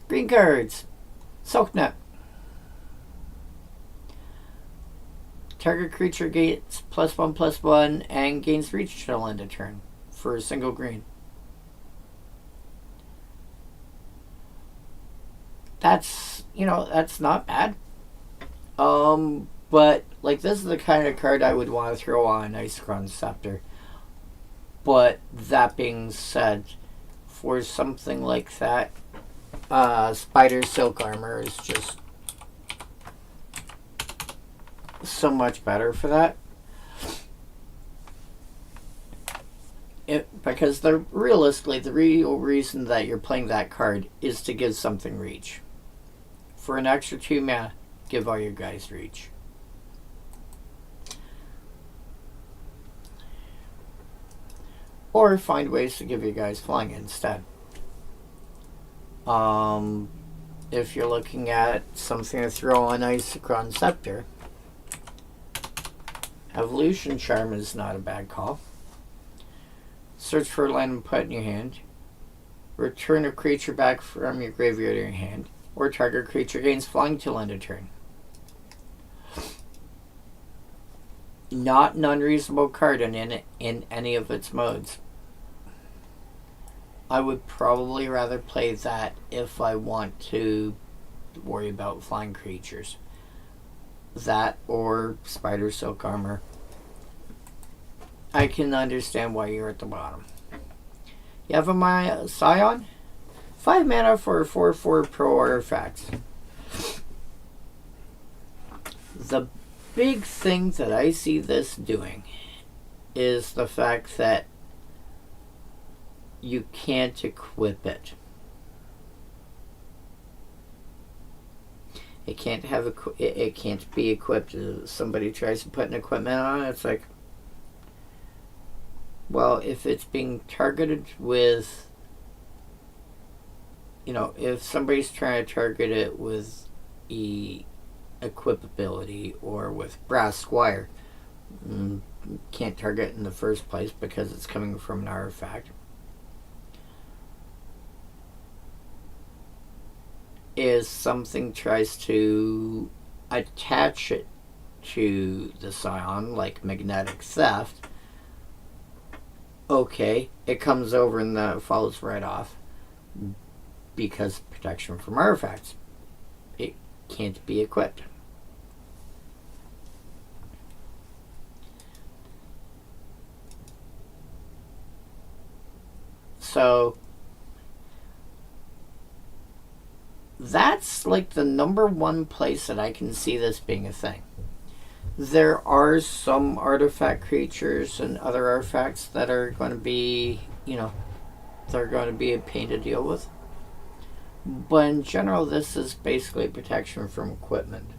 Green cards. Soaknet. Target creature gets +1/+1 and gains reach till end of turn for a single green. That's not bad. But like this is the kind of card I would want to throw on Icecrown Scepter. But that being said, for something like that, Spider Silk Armor is just so much better for that. Because realistically, the real reason that you're playing that card is to give something reach. For an extra 2 mana, give all your guys reach. Or find ways to give you guys flying instead. If you're looking at something to throw on Icecrown Scepter, Evolution Charm is not a bad call. Search for a land and put in your hand. Return a creature back from your graveyard to your hand. Or target creature gains flying till end of turn. Not an unreasonable card in any of its modes. I would probably rather play that if I want to worry about flying creatures. That or Spider Silk Armor. I can understand why you're at the bottom. You have a Scion? 5 mana for 4/4 pro artifacts. The big thing that I see this doing is the fact that you can't equip it. It can't have it can't be equipped. Somebody tries to put an equipment on it, it's like, well, if it's being targeted with, if somebody's trying to target it with equipability or with brass squire, can't target it in the first place because it's coming from an artifact. Is something tries to attach it to the scion, like magnetic theft, okay, it comes over and it falls right off because protection from artifacts. It can't be equipped. So that's like the number one place that I can see this being a thing. There are some artifact creatures and other artifacts that are going to be, they're going to be a pain to deal with. But in general, this is basically protection from equipment.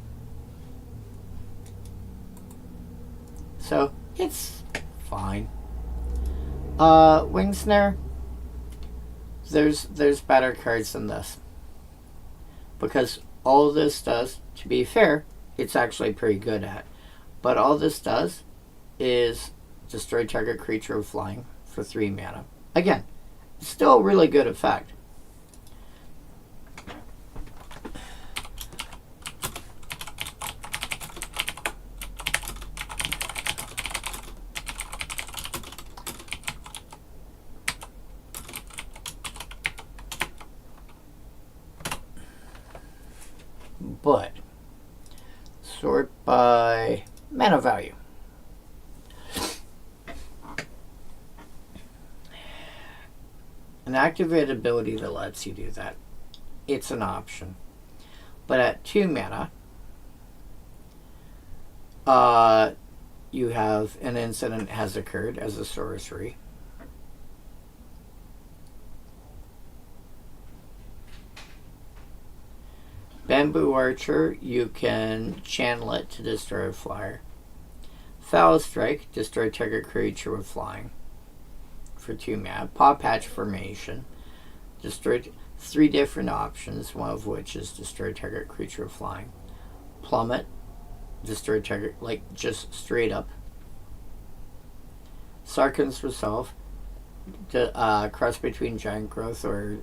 So it's fine. Wing Snare. There's better cards than this. Because all this does, to be fair, it's actually pretty good at. But all this does is destroy target creature with flying for 3 mana. Again, still a really good effect. But sort by mana value. An activated ability that lets you do that. It's an option. But at 2 mana, you have an incident has occurred as a sorcery. Bamboo Archer, you can channel it to destroy a flyer. Foul Strike, destroy target creature with flying for 2 mana. Paw Patch Formation, destroy 3 different options, one of which is destroy target creature with flying. Plummet, destroy target, like just straight up. Sarkhan's Resolve, cross between Giant Growth or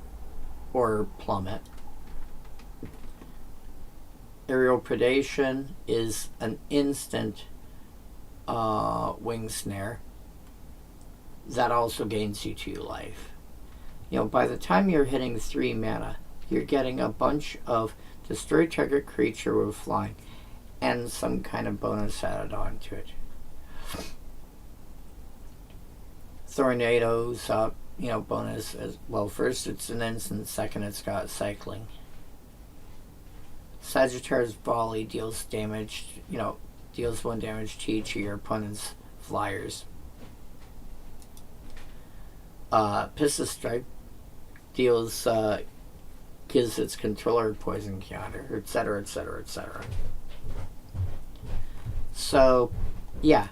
Plummet. Aerial Predation is an instant Wing Snare that also gains you 2 life. By the time you're hitting 3 mana, you're getting a bunch of destroy target creature with flying and some kind of bonus added onto it. Tornadoes up, bonus as well. First it's an instant, second it's got cycling. Sagittarius Volley deals damage, deals 1 damage to each of your opponent's flyers. Pistol Strike deals, gives its controller poison counter, etc., etc., etc. So, yeah.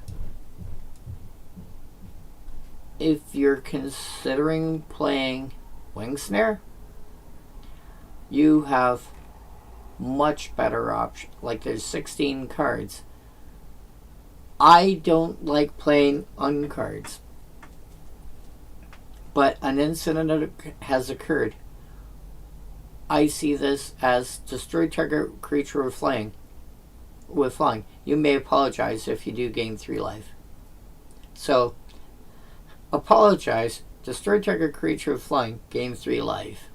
If you're considering playing Wing Snare, you have much better option. Like, there's 16 cards. I don't like playing uncards, but an incident has occurred. I see this as destroy target creature with flying. You may apologize if you do gain 3 life. So apologize, destroy target creature with flying, gain 3 life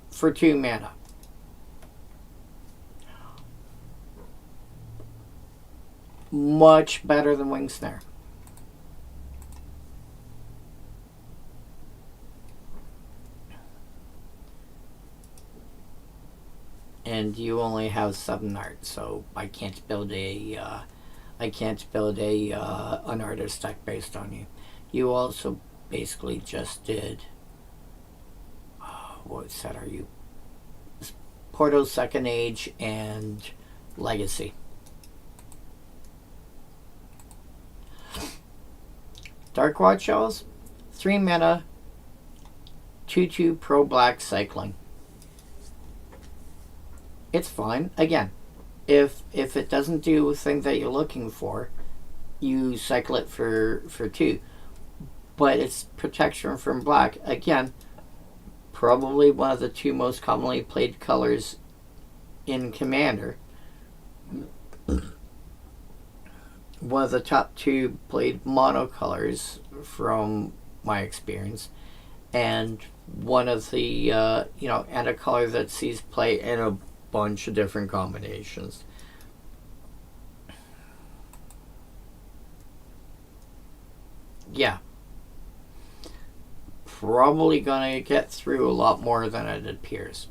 for 2 mana. Much better than Wing Snare. And you only have 7 art, so I can't build an artist deck based on you. You also basically just did what set are you? Portal Second Age and Legacy. Dark Watch Owls, 3 mana, 2/2 Pro Black cycling. It's fine. Again, if it doesn't do the thing that you're looking for, you cycle it for 2. But it's protection from black. Again, probably one of the 2 most commonly played colors in Commander. One of the top 2 played monocolors from my experience, and one of the and a color that sees play in a bunch of different combinations. Yeah, probably gonna get through a lot more than it appears.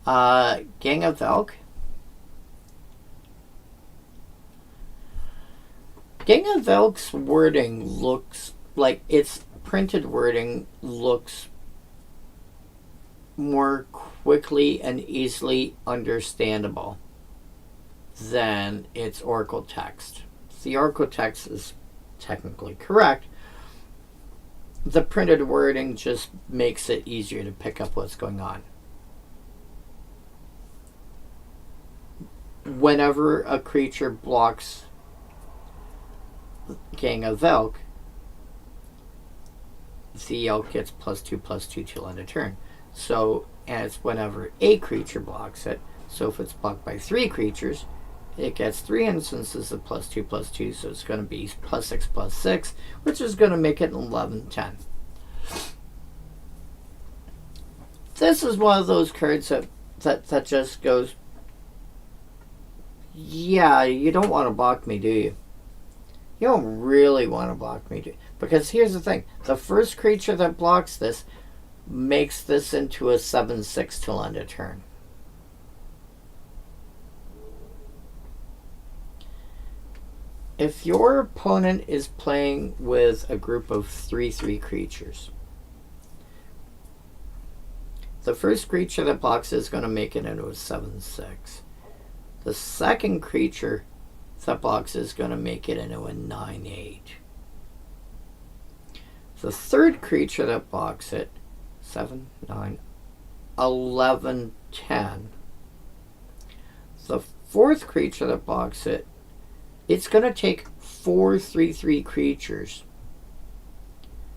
Gang of Velk. Gang of Velk's wording looks like its printed wording looks more quickly and easily understandable than its Oracle text. The Oracle text is technically correct. The printed wording just makes it easier to pick up what's going on. Whenever a creature blocks Gang of Velk, the elk gets +2/+2 till end of turn. So, and it's whenever a creature blocks it. So if it's blocked by 3 creatures, it gets 3 instances of +2/+2, so it's going to be +6/+6, which is going to make it 11/10. This is one of those cards that just goes, yeah, you don't want to block me, do you? You don't really want to block me, do you? Because here's the thing. The first creature that blocks this makes this into a 7/6 till end of turn. If your opponent is playing with a group of 3/3 creatures, the first creature that blocks is going to make it into a 7/6. The second creature that blocks is going to make it into a 9/8. The third creature that blocks it, 7, 9, 11, 10. The fourth creature that blocks it, it's going to take 4 3/3 creatures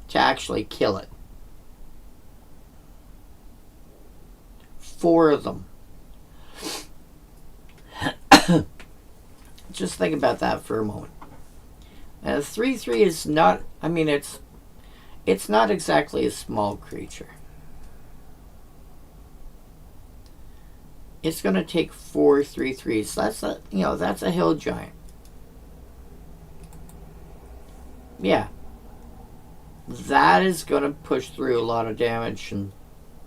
to actually kill it. 4 of them. Just think about that for a moment. And 3/3 is not, I mean, it's not exactly a small creature. It's going to take 4 3/3s. That's a hill giant. Yeah. That is going to push through a lot of damage, and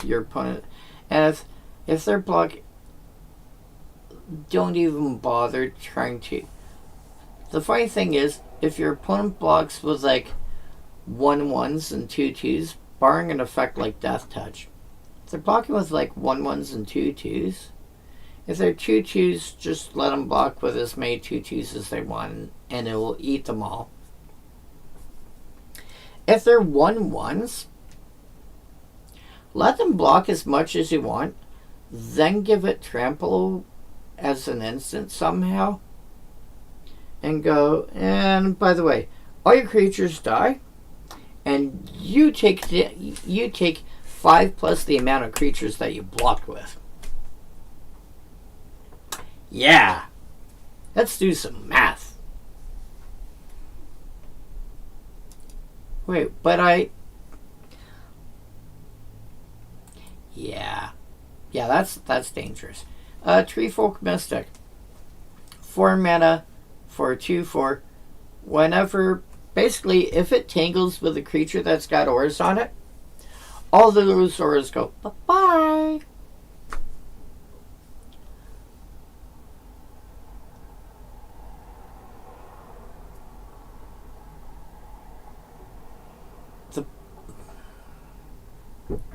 your opponent, and if they're blocking, don't even bother trying to. The funny thing is, if your opponent blocks with like 1/1s and 2/2s, barring an effect like Death Touch, if they're blocking with like 1/1s and 2/2s, if they're 2/2s, just let them block with as many 2/2s as they want, and it will eat them all. If they're 1/1s, let them block as much as you want, then give it trample as an instant somehow, and go, and by the way, all your creatures die, and you take 5 plus the amount of creatures that you blocked with. Yeah, let's do some math. Wait, but yeah, that's dangerous. Treefolk Mystic, 4 mana for 2/4. Whenever, basically, if it tangles with a creature that's got auras on it, all those auras go bye-bye.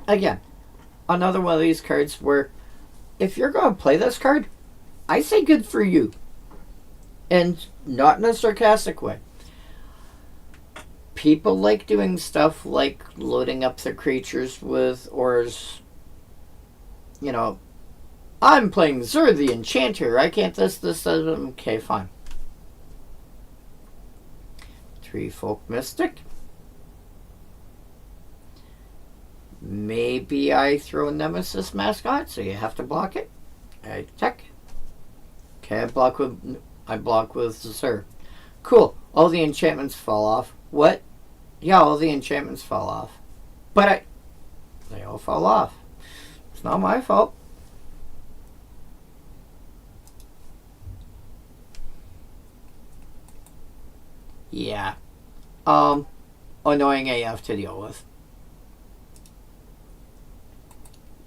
Again, another one of these cards where if you're going to play this card, I say good for you. And not in a sarcastic way. People like doing stuff like loading up their creatures with Urza. You know, I'm playing Zur the Enchanter. I can't this. Okay, fine. 3 Folk Mystic. Maybe I throw Nemesis Mascot, so you have to block it. I check. Okay, I block with Zur. Cool. All the enchantments fall off. What? Yeah, all the enchantments fall off. But they all fall off. It's not my fault. Yeah. Annoying AF to deal with.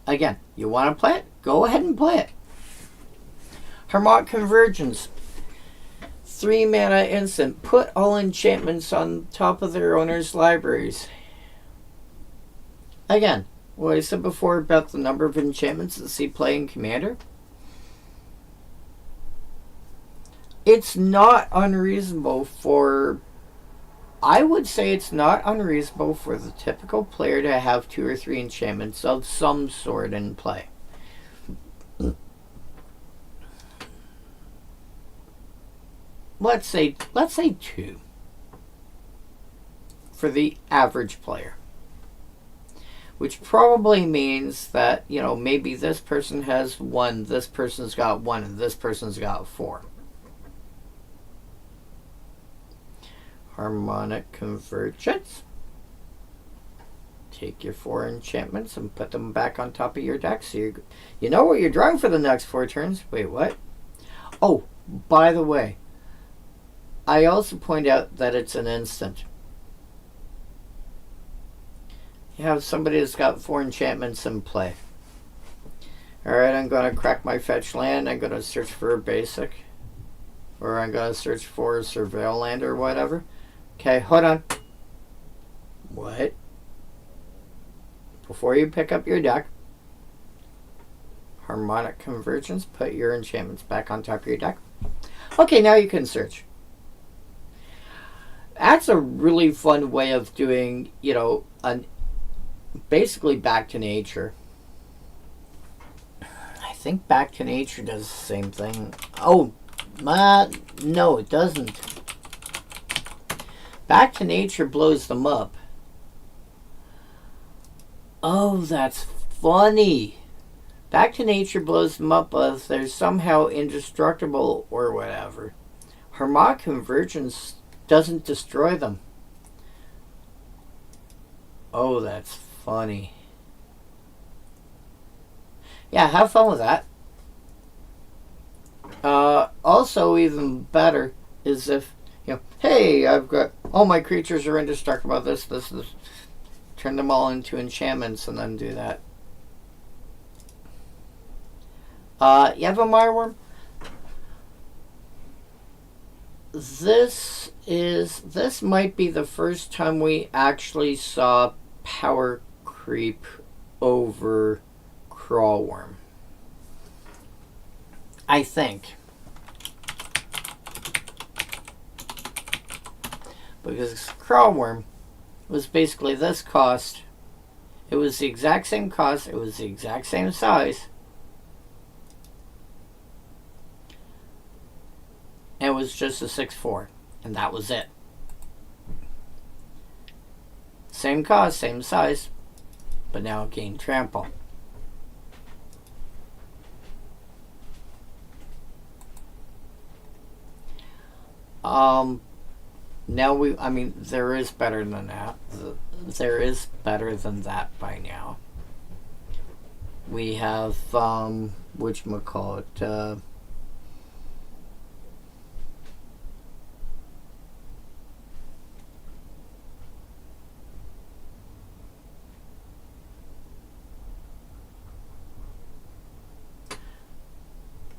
Again, you want to play it? Go ahead and play it. Harmonic Convergence. 3 mana instant. Put all enchantments on top of their owner's libraries. Again, what I said before about the number of enchantments that see play in Commander. It's not unreasonable for... I would say it's not unreasonable for the typical player to have 2 or 3 enchantments of some sort in play. Let's say 2 for the average player. Which probably means that, you know, maybe this person has 1, this person's got 1, and this person's got 4. Harmonic Convergence. Take your 4 enchantments and put them back on top of your deck. So you know what you're drawing for the next 4 turns. Wait, what? Oh, by the way, I also point out that it's an instant. You have somebody that's got 4 enchantments in play. Alright, I'm going to crack my fetch land. I'm going to search for a basic. Or I'm going to search for a surveil land or whatever. Okay, hold on. What? Before you pick up your deck, Harmonic Convergence, put your enchantments back on top of your deck. Okay, now you can search. That's a really fun way of doing, you know, basically Back to Nature. I think Back to Nature does the same thing. Oh, no, it doesn't. Back to Nature blows them up. Oh, that's funny. Back to Nature blows them up if they're somehow indestructible or whatever. Harmonic Convergence doesn't destroy them. Oh, that's funny. Yeah, have fun with that. Also, even better is if, you know, hey, I've got all my creatures are indestructible. This. Turn them all into enchantments and then do that. You have a Mireworm? This might be the first time we actually saw power creep over Crawlworm. I think. Because Crawlworm was basically this cost. It was the exact same cost. It was the exact same size. And it was just a 6/4. And that was it. Same cost, same size. But now it gained trample. Now there is better than that. There is better than that by now. We have, whatchamacallit,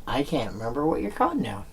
I can't remember what you're called now.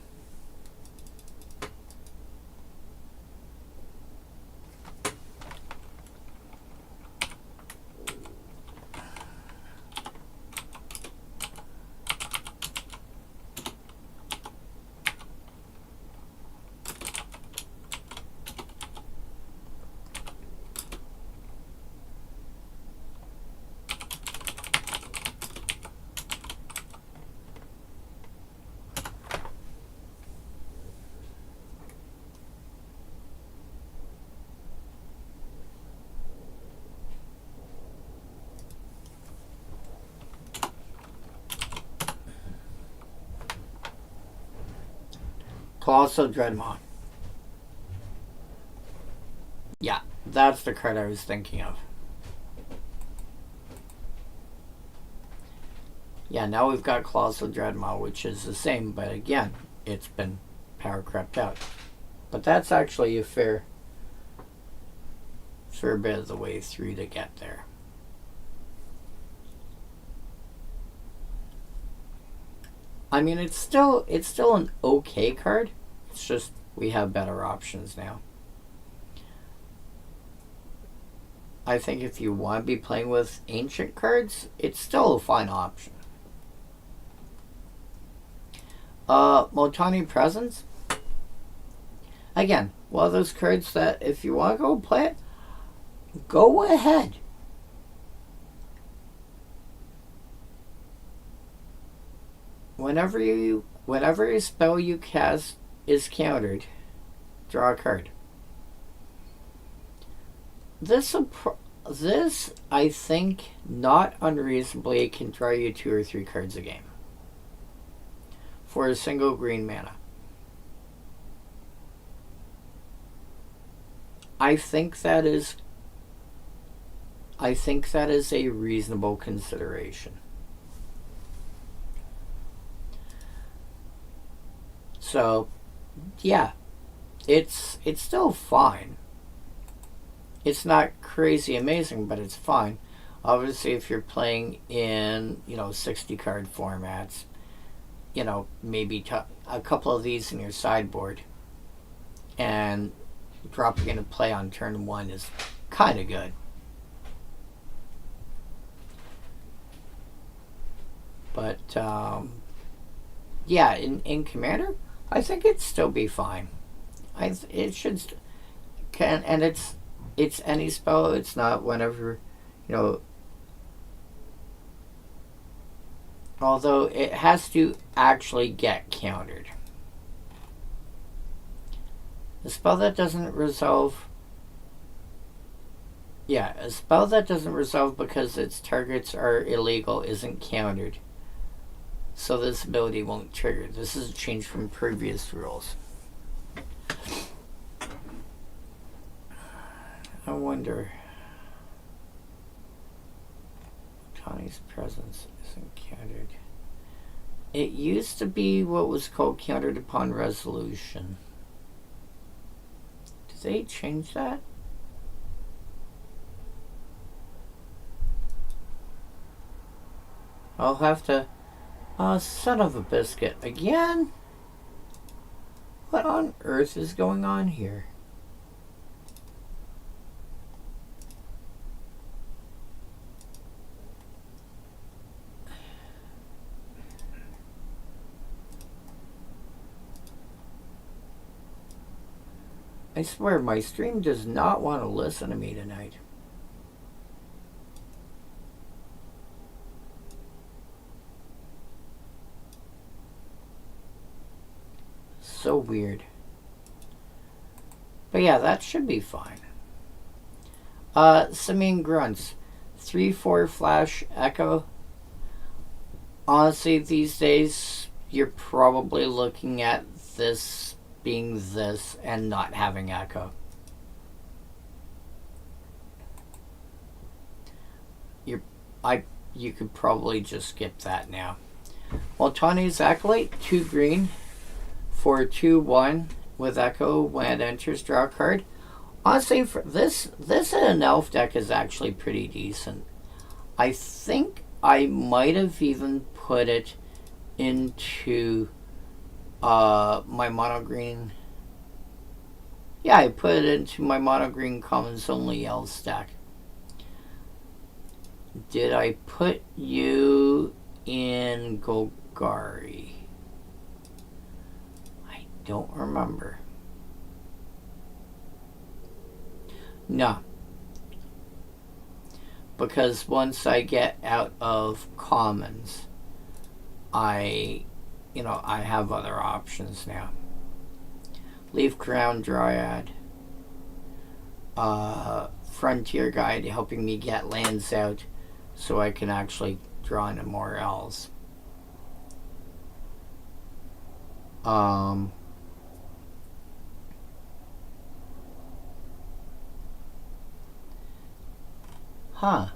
Colossal Dreadmaw. Yeah, that's the card I was thinking of. Yeah, now we've got Colossal Dreadmaw, which is the same, but again, it's been power crept out. But that's actually a fair bit of the way through to get there. I mean, it's still an okay card. It's just we have better options now. I think if you want to be playing with ancient cards, it's still a fine option. Motani Presence. Again, one of those cards that if you want to go play it, go ahead. Whenever a spell you cast is countered, draw a card. This, I think, not unreasonably, can draw you 2 or 3 cards a game for a single green mana. I think that is a reasonable consideration. So, yeah, it's still fine. It's not crazy amazing, but it's fine. Obviously, if you're playing in 60 card formats, maybe a couple of these in your sideboard, and dropping into play on turn 1 is kind of good. But yeah, in Commander, I think it'd still be fine. It should and it's any spell. It's not whenever, although it has to actually get countered. A spell that doesn't resolve. Yeah, a spell that doesn't resolve because its targets are illegal isn't countered. So this ability won't trigger. This is a change from previous rules. I wonder. Tawny's Presence isn't countered. It used to be what was called countered upon resolution. Did they change that? I'll have to... son of a biscuit. Again? What on earth is going on here? I swear, my stream does not want to listen to me tonight. So weird. But yeah, that should be fine. Simian Grunts. 3/4 flash echo. Honestly, these days, you're probably looking at this being this and not having echo. You could probably just skip that now. Well, Tawny's Acolyte, 2 green for 2/1 with echo. When it enters, draw a card. Honestly, for this in an elf deck is actually pretty decent. I think I might have even put it into my mono green. Yeah, I put it into my mono green commons only elf stack. Did I put you in Golgari? I don't remember. No. Because once I get out of commons, I have other options now. Leaf Crown Dryad. Frontier Guide helping me get lands out so I can actually draw into more elves. Huh.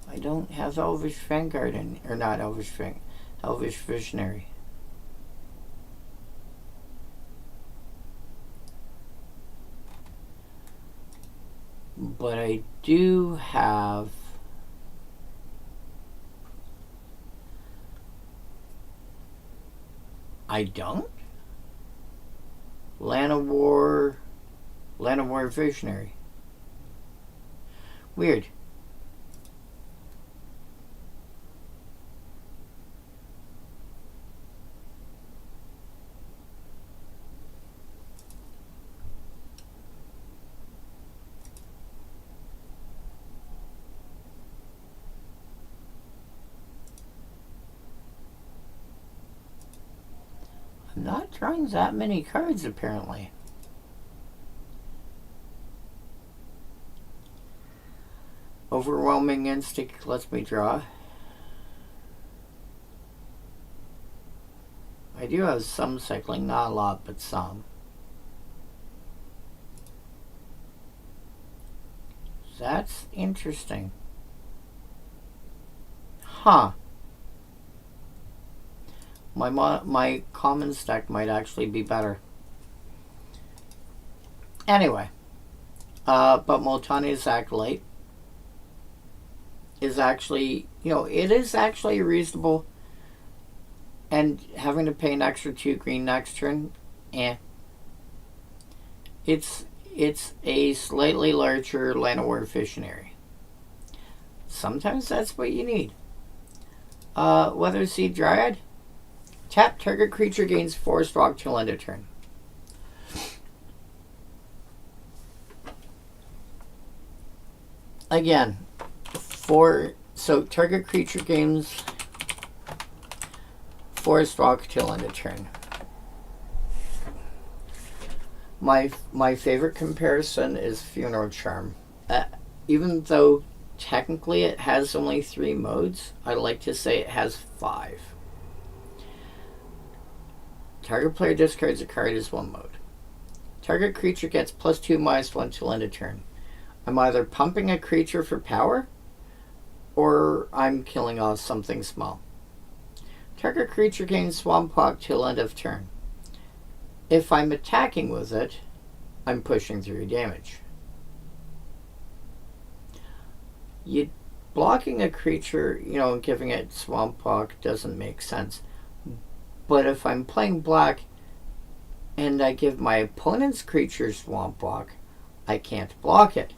I don't have Elvish Vanguard in, or not Elvish Vanguard, Elvish Visionary. But I do have I don't? Land of War Visionary. Weird. I'm not drawing that many cards, apparently. Overwhelming Instinct lets me draw. I do have some cycling, not a lot, but some. That's interesting. Huh. My common stack might actually be better. Anyway, but Moltani's Acolyte is actually, it is actually reasonable. And having to pay an extra 2 green next turn, It's a slightly larger Land of War Visionary. Sometimes that's what you need. Weather Seed Dryad. Tap, target creature gains Forest Rock till end of turn. Again, so target creature gains Forest Rock till end of turn. My favorite comparison is Funeral Charm. Even though technically it has only 3 modes, I like to say it has 5. Target player discards a card is 1 mode. Target creature gets +2/-1 till end of turn. I'm either pumping a creature for power, or I'm killing off something small. Target creature gains Swamp Walk till end of turn. If I'm attacking with it, I'm pushing through damage. Blocking a creature, and giving it Swamp Walk doesn't make sense. But if I'm playing black and I give my opponent's creature Swamp Walk, I can't block it,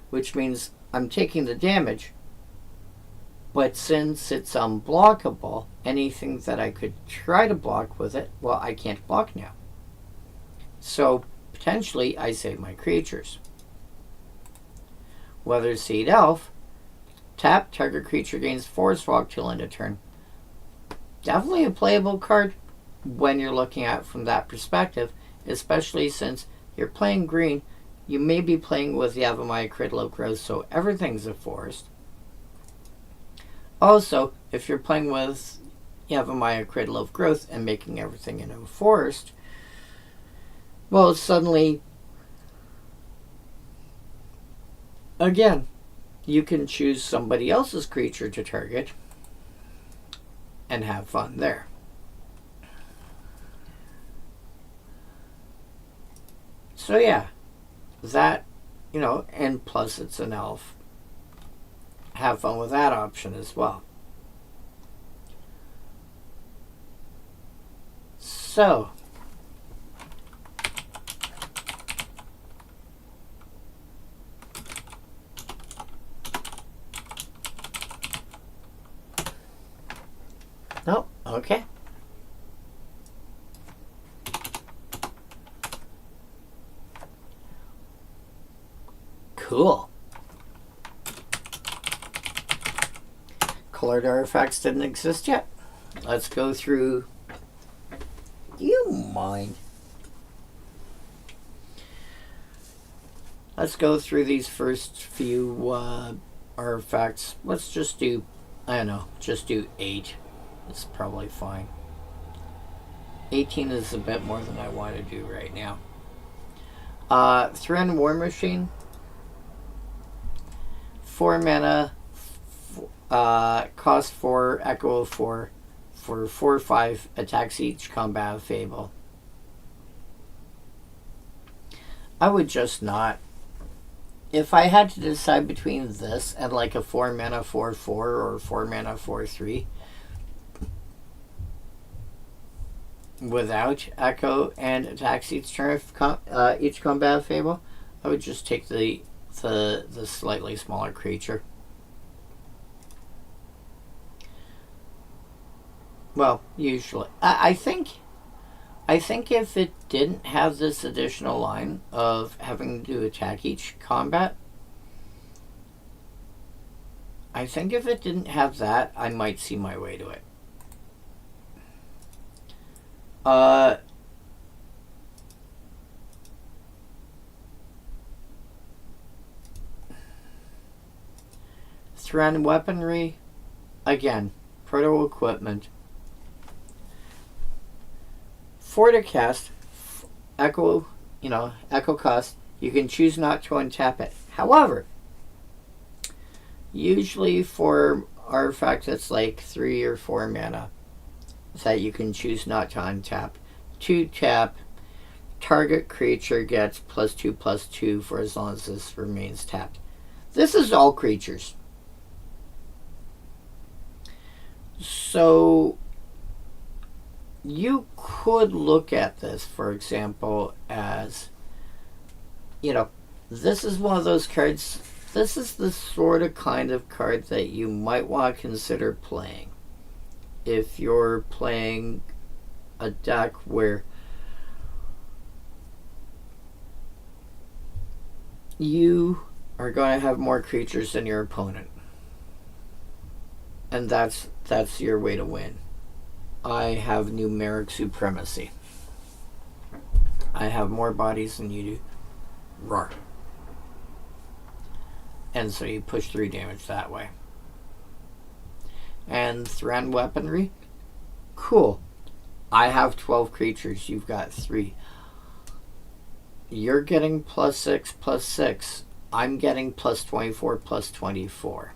which means I'm taking the damage. But since it's unblockable, anything that I could try to block with it, well, I can't block now. So potentially I save my creatures. Weather Seed Elf. Tap, target creature gains Forest Rock till end of turn. Definitely a playable card when you're looking at it from that perspective, especially since you're playing green. You may be playing with Yavimaya Cradle of Growth, so everything's a forest. Also, if you're playing with Yavimaya Cradle of Growth and making everything into a forest, well, suddenly, again, you can choose somebody else's creature to target and have fun there. So yeah, that, and plus it's an elf. Have fun with that option as well. So, no, okay. Cool. Colored artifacts didn't exist yet. Let's go through. Do you mind? Let's go through these first few artifacts. Let's just do, just do 8. It's probably fine. 18 is a bit more than I want to do right now. Thrend War Machine. 4 mana, cost 4, echo 4, for 4/5, attacks each combat fable. I would just not. If I had to decide between this and like a 4 mana 4/4 or 4 mana 4/3 without echo and attacks each turn of each combat fable, I would just take the slightly smaller creature. Well, usually. I think if it didn't have this additional line of having to attack each combat, I think if it didn't have that, I might see my way to it. Threat and weaponry, again, proto equipment. 4 to cast, echo cost, you can choose not to untap it. However, usually for artifacts that's like 3 or 4 mana that you can choose not to untap. 2 tap, target creature gets +2/+2 for as long as this remains tapped. This is all creatures. So you could look at this, for example, as, this is one of those cards. This is the sort of kind of card that you might want to consider playing if you're playing a deck where you are going to have more creatures than your opponent. And that's your way to win. I have numeric supremacy. I have more bodies than you do. Roar. And so you push 3 damage that way. And threat and weaponry? Cool. I have 12 creatures. You've got 3. You're getting +6/+6. I'm getting +24/+24.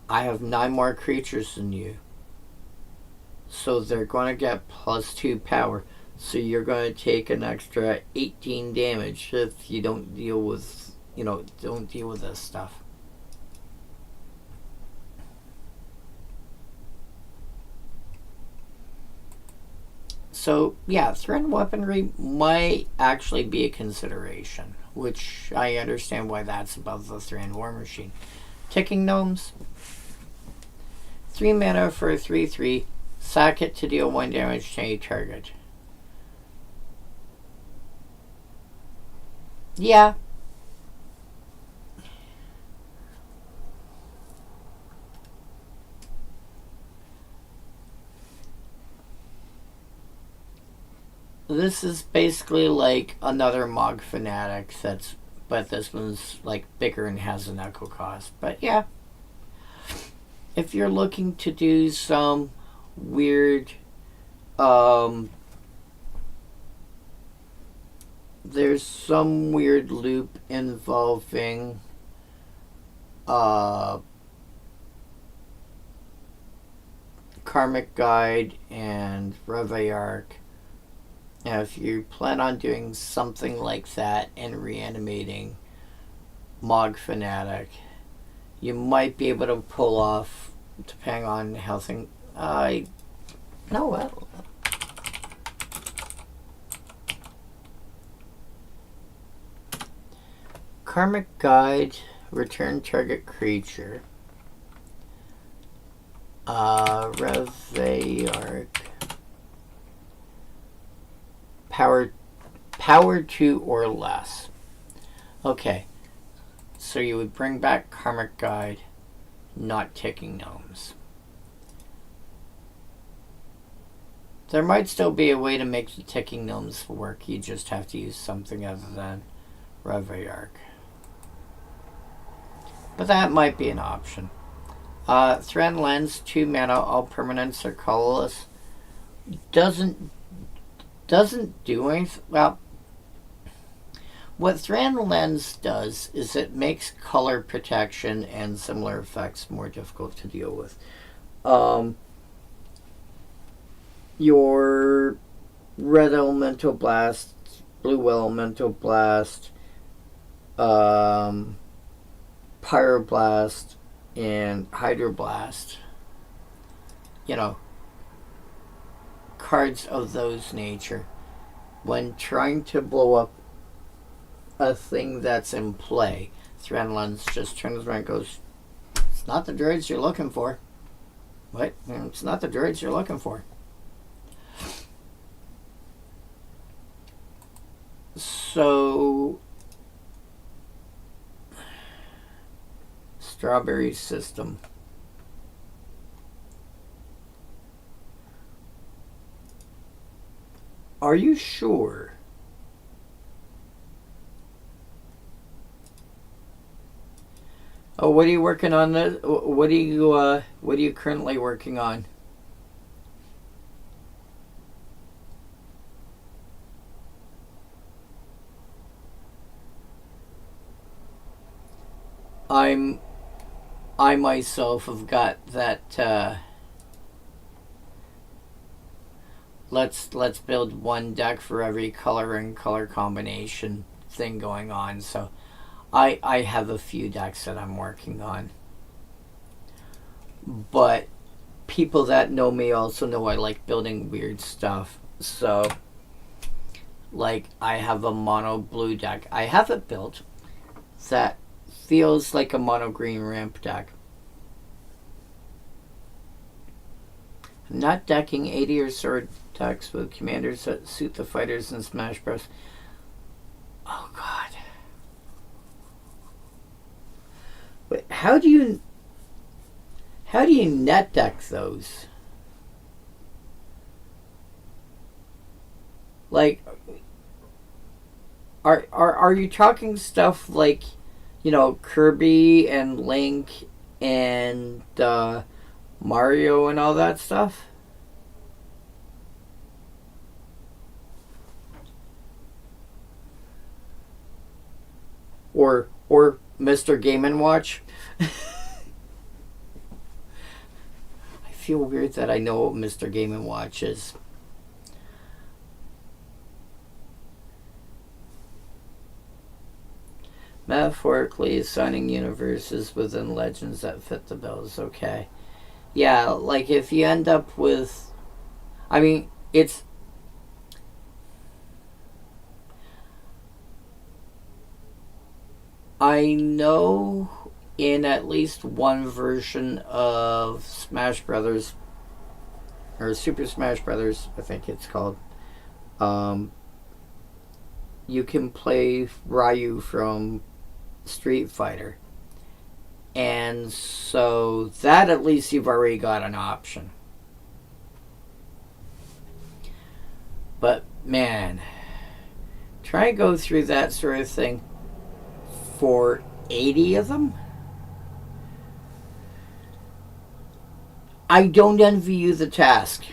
I have 9 more creatures than you. So they're going to get +2 power. So you're going to take an extra 18 damage if you don't deal with, this stuff. So, yeah, threat and weaponry might actually be a consideration, which I understand why that's above the Thran War Machine. Ticking Gnomes. 3 mana for a 3/3. Sack it to deal 1 damage to any target. Yeah. This is basically like another Mog Fanatic but this one's like bigger and has an echo cost. But yeah. If you're looking to do some weird, there's some weird loop involving Karmic Guide and Reveillark. Now, if you plan on doing something like that and reanimating Mog Fanatic, you might be able to pull off, depending on how things. Well. Karmic Guide, return target creature. Reveillark. Power 2 or less. Okay. So you would bring back Karmic Guide, not Ticking Gnomes. There might still be a way to make the Ticking Gnomes work. You just have to use something other than Reveillark. But that might be an option. Threat Lens, 2 mana, all permanents are colorless. Doesn't do anything. Well, What Thran Lens does is it makes color protection and similar effects more difficult to deal with. Your red elemental blast, blue elemental blast, pyroblast, and hydroblast, cards of those nature, when trying to blow up a thing that's in play, Thran Lens just turns around and goes, it's not the droids you're looking for. What? It's not the droids you're looking for. So, Strawberry System. Are you sure? Oh, what are you working on? What are you currently working on? I myself have got that. Let's build one deck for every color and color combination thing going on. So, I have a few decks that I'm working on. But people that know me also know I like building weird stuff. So, like, I have a mono blue deck. I have it built that feels like a mono green ramp deck. I'm not decking 80 or sword decks with commanders that suit the fighters in Smash Bros. Oh god. Wait, how do you net deck those? Like, are you talking stuff like, Kirby and Link and Mario and all that stuff? Or Mr. Game & Watch? I feel weird that I know what Mr. Game & Watch is. Metaphorically assigning universes within legends that fit the bills. Okay. Yeah, like if you end up with... I mean, it's... I know in at least one version of Smash Brothers, or Super Smash Brothers, I think it's called, you can play Ryu from Street Fighter. And so that at least you've already got an option. But man, try and go through that sort of thing for 80 of them? I don't envy you the task.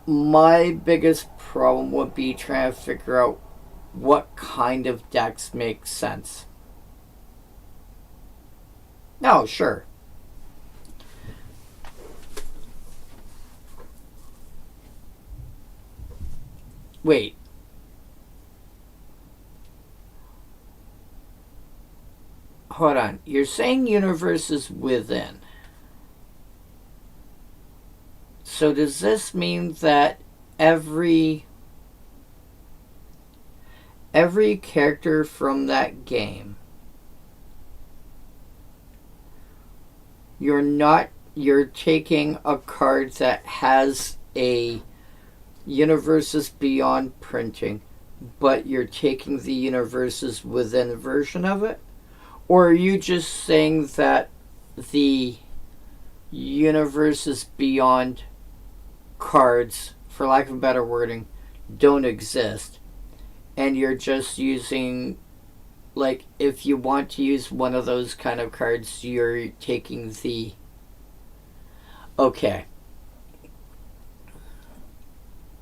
My biggest problem would be trying to figure out what kind of decks make sense. No, sure. Wait. Hold on. You're saying universes within. So does this mean that every character from that game, you're taking a card that has a universes beyond printing, but you're taking the universes within version of it? Or are you just saying that the universes beyond cards, for lack of a better wording, don't exist, and you're just using, like, if you want to use one of those kind of cards, you're taking the... Okay.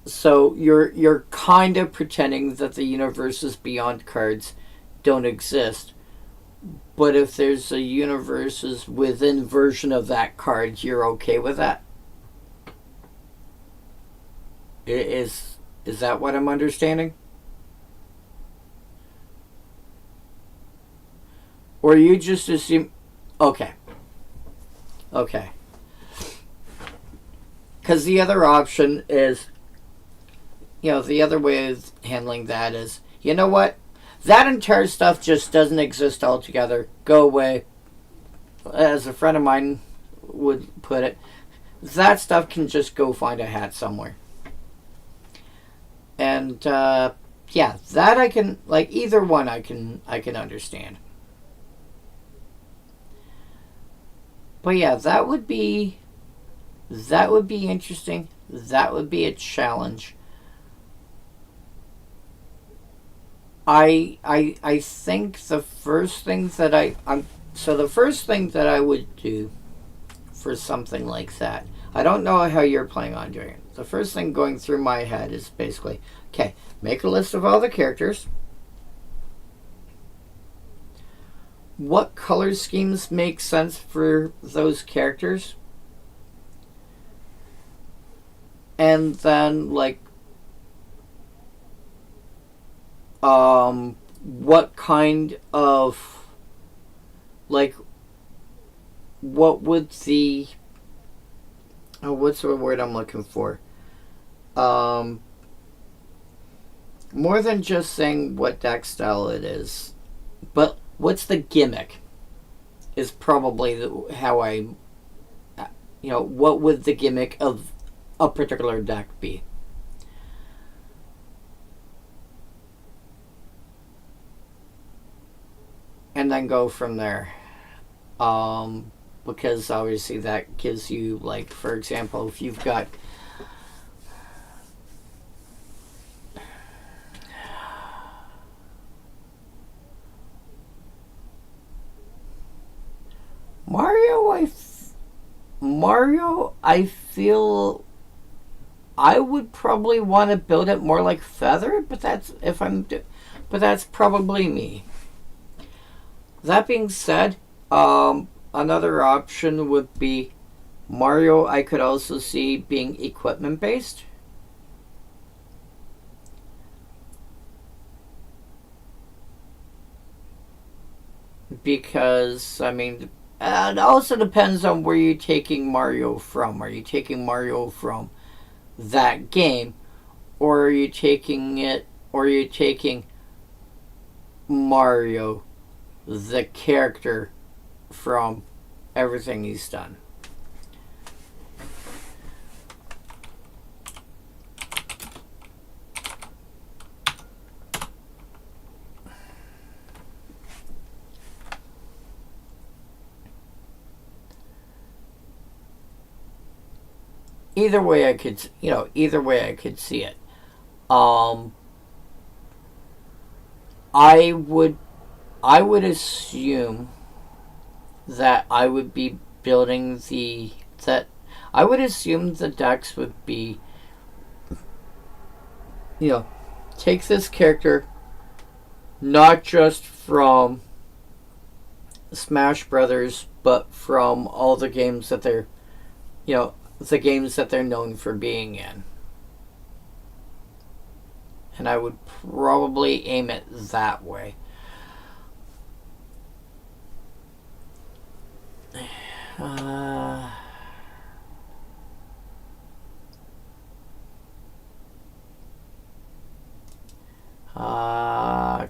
So you're kind of pretending that the universes beyond cards don't exist. But if there's a universes within version of that card, you're okay with that? Is that what I'm understanding? Or you just assume? Okay. Okay. Because the other option is, the other way of handling that is, you know what? That entire stuff just doesn't exist altogether. Go away. As a friend of mine would put it, that stuff can just go find a hat somewhere. And yeah, that I can, like, either one I can understand. But yeah, that would be interesting. That would be a challenge. I think the first thing that the first thing that I would do for something like that. I don't know how you're planning on doing it. The first thing going through my head is basically, okay, make a list of all the characters. What color schemes make sense for those characters? And then, like, what kind of, like, what would the, what's the word I'm looking for? More than just saying what deck style it is, but what's the gimmick is probably how I, what would the gimmick of a particular deck be? And then go from there. Because obviously that gives you, like, for example, if you've got Mario, I feel I would probably want to build it more like Feather, but that's probably me. That being said, another option would be Mario. I could also see being equipment based. Because, I mean, it also depends on where you're taking Mario from. Are you taking Mario from that game? Or are you taking Mario, the character, from everything he's done? Either way I could see it. I would assume that I would be building I would assume the decks would be, take this character not just from Smash Brothers, but from all the games that they're, the games that they're known for being in. And I would probably aim it that way.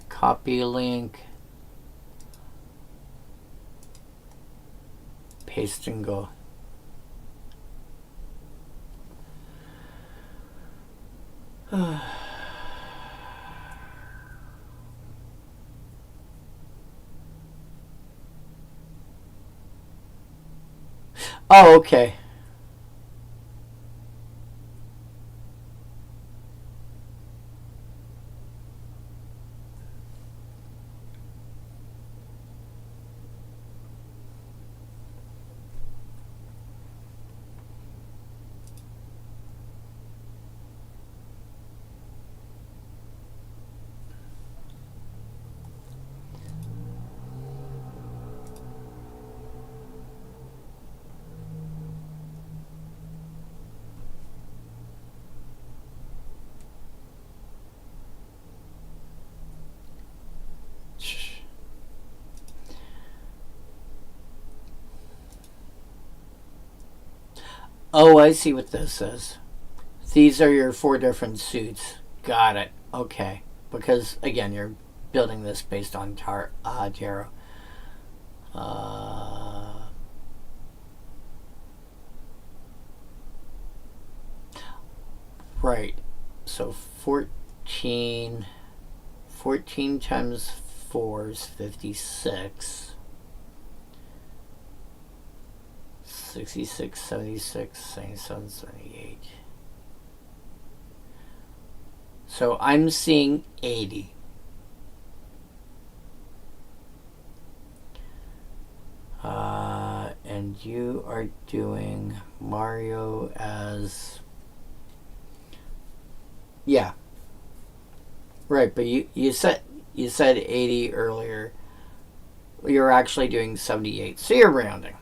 Copy link. Paste and go. Oh, okay. Oh, I see what this is. These are your 4 different suits. Got it. Okay. Because, again, you're building this based on tarot. Right. So 14 times 4 is 56. 66, 76, 77, 78. So I'm seeing 80. And you are doing Mario as... Yeah. Right, but you said 80 earlier. You're actually doing 78. So you're rounding,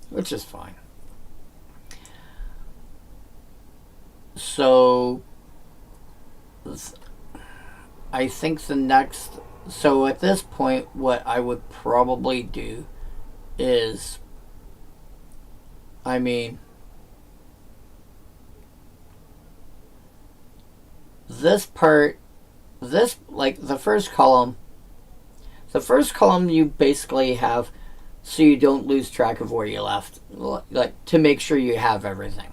which is fine. So I think the next... So at this point, what I would probably do is... I mean... This part... This, like, the first column... The first column you basically have so you don't lose track of where you left. Like, to make sure you have everything.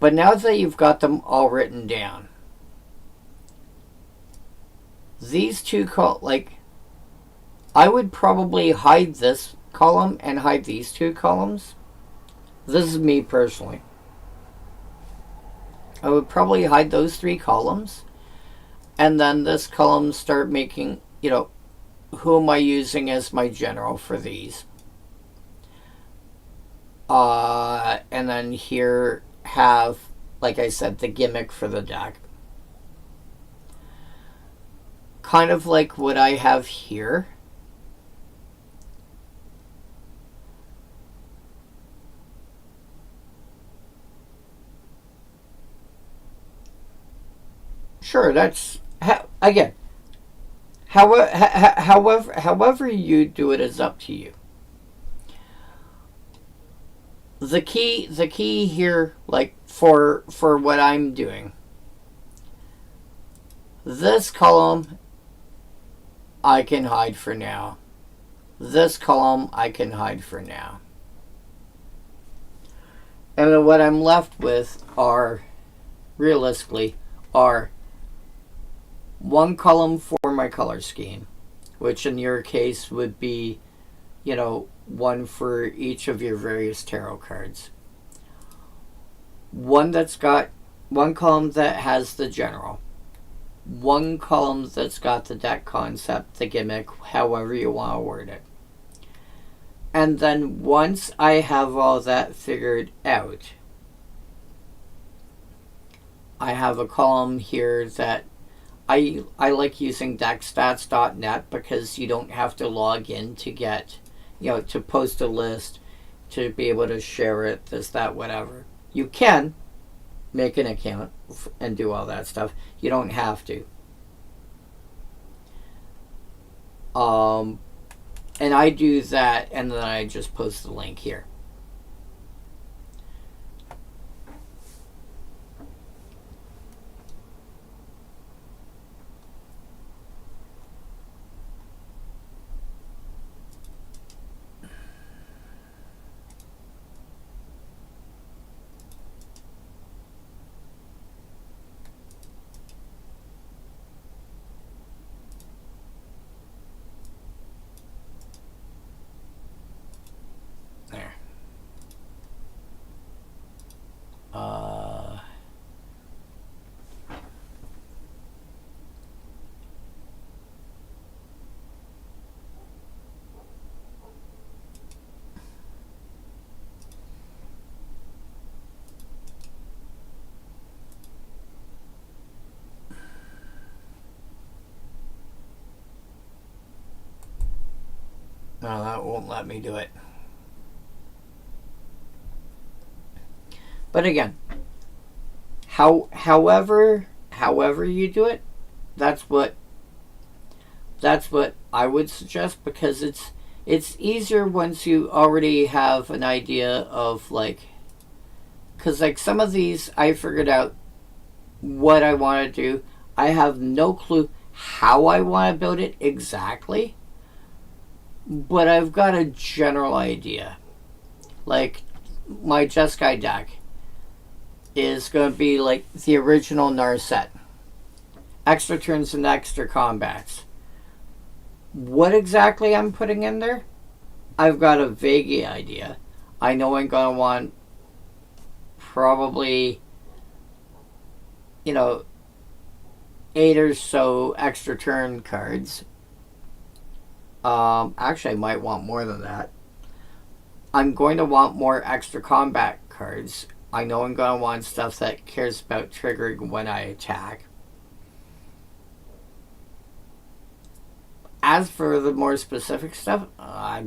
But now that you've got them all written down... These two like... I would probably hide this column and hide these 2 columns. This is me personally. I would probably hide those 3 columns. And then this column start making, who am I using as my general for these? And then here have, like I said, the gimmick for the deck. Kind of like what I have here. Sure, that's... Again, however you do it is up to you. The key here, like, for what I'm doing, this column I can hide for now. This column I can hide for now. And then what I'm left with are, realistically, are 1 column for my color scheme, which in your case would be, 1 for each of your various tarot cards. One that's got 1 column that has the general. 1 column that's got the deck concept, the gimmick, however you want to word it. And then once I have all that figured out, I have a column here that I like using deckstats.net because you don't have to log in to get, to post a list, to be able to share it, this, that, whatever. You can make an account and do all that stuff. You don't have to. And I do that, and then I just post the link here. No, that won't let me do it. But again, however you do it, that's what I would suggest, because It's easier once you already have an idea of like, because like some of these I figured out what I want to do. I have no clue how I want to build it exactly, but I've got a general idea. Like my Jeskai deck is going to be like the original Narset. Extra turns and extra combats. What exactly I'm putting in there, I've got a vague idea. I know I'm going to want probably, 8 or so extra turn cards. Actually, I might want more than that. I'm going to want more extra combat cards. I know I'm going to want stuff that cares about triggering when I attack. As for the more specific stuff, I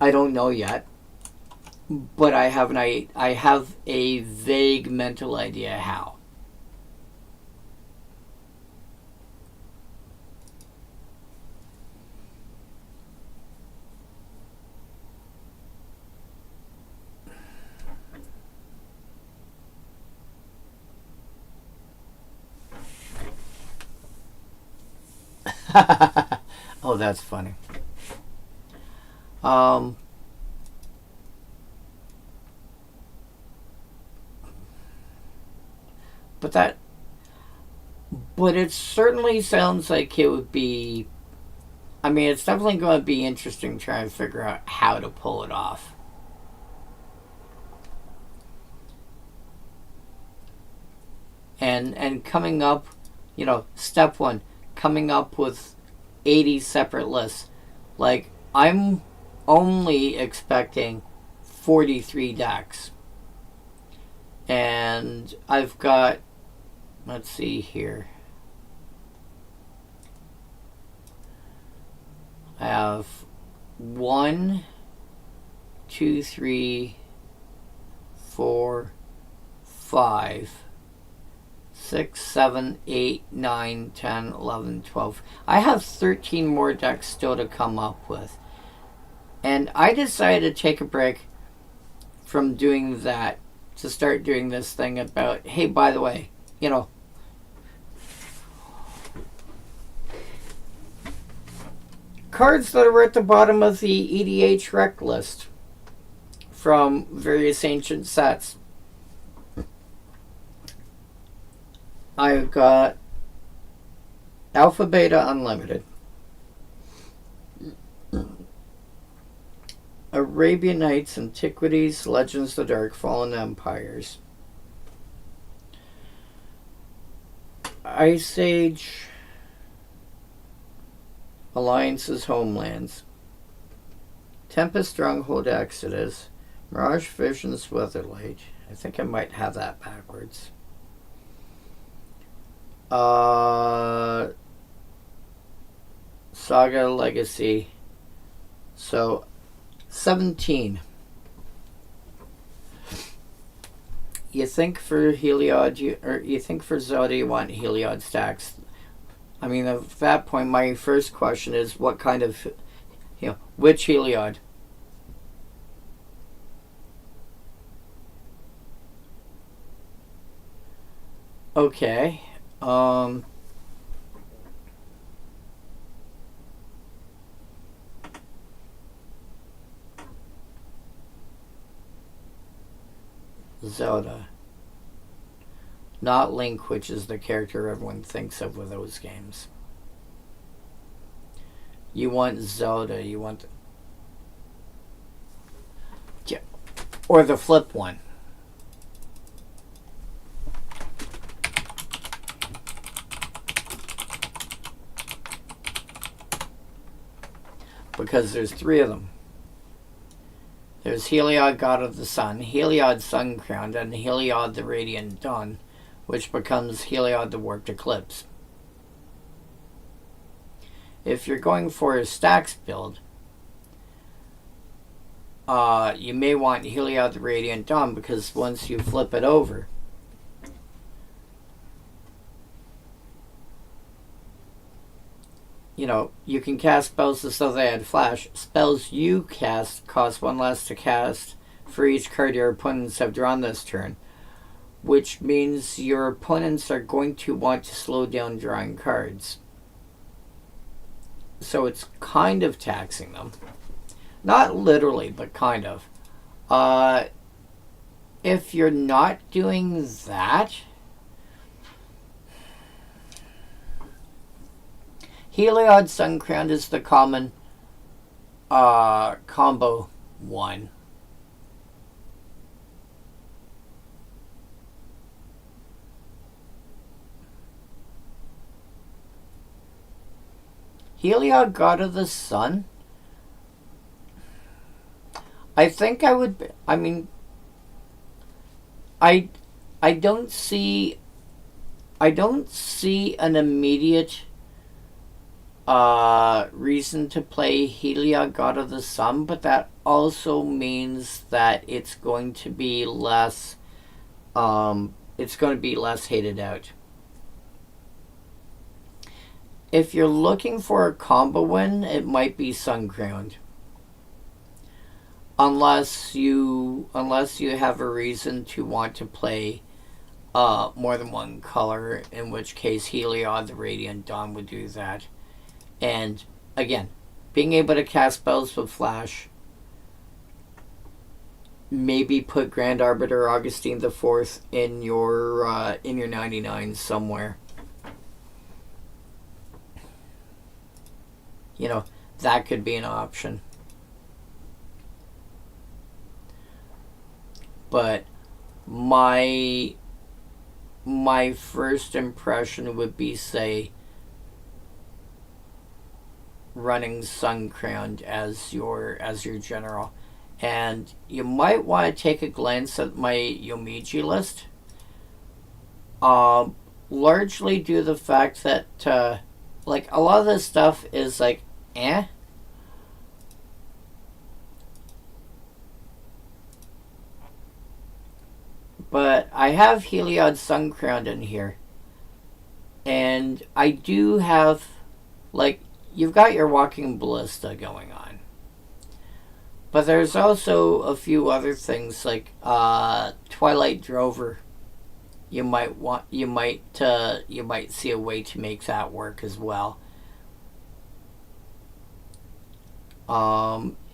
don't know yet. But I have a vague mental idea how. Oh, that's funny. But it certainly sounds like it would be. I mean, it's definitely going to be interesting trying to figure out how to pull it off. And coming up, step one, coming up with 80 separate lists. Like, I'm only expecting 43 decks. And I've got, let's see here. I have 1, 2, 3, 4, 5, 6, 7, 8, 9, 10, 11, 12. I have 13 more decks still to come up with. And I decided to take a break from doing that to start doing this thing about, hey, by the way, cards that are at the bottom of the EDH rec list from various ancient sets. I've got Alpha Beta Unlimited, Arabian Nights, Antiquities, Legends of the Dark, Fallen Empires, Ice Age, Alliances, Homelands, Tempest, Stronghold, Exodus, Mirage Visions, Weatherlight. I think I might have that backwards. Saga Legacy. So 17. You think for Heliod, you think for Zelda you want Heliod stacks. I mean, at that point, my first question is what kind of, which Heliod? Okay. Zelda. Not Link, which is the character everyone thinks of with those games. You want Zelda, you want... Yeah. Or the flip one. Because there's 3 of them. There's Heliod, God of the Sun, Heliod Sun-Crowned, and Heliod the Radiant Dawn, which becomes Heliod the Warped Eclipse. If you're going for a stacks build, you may want Heliod the Radiant Dawn, because once you flip it over, you know, you can cast spells as though they had flash. Spells you cast cost 1 less to cast for each card your opponents have drawn this turn, which means your opponents are going to want to slow down drawing cards. So it's kind of taxing them. Not literally, but kind of. If you're not doing that, Heliod Suncrown is the common combo one. Heliod, God of the Sun? I think I would... I mean... I don't see... I don't see an immediate reason to play Heliod, God of the Sun, but that also means that it's going to be less... it's going to be less hated out. If you're looking for a combo win, it might be Suncrowned. Unless you have a reason to want to play more than one color, in which case Heliod the Radiant Dawn would do that. And again, being able to cast spells with flash, maybe put Grand Arbiter Augustine IV in your 99 somewhere. You know, that could be an option. But my first impression would be, say, running Suncrowned as your general. And you might want to take a glance at my Yomiji list. Largely due to the fact that like a lot of this stuff is like but I have Heliod Suncrowned in here. And I do have, like, you've got your Walking Ballista going on. But there's also a few other things, like Twilight Drover. You might see a way to make that work as well.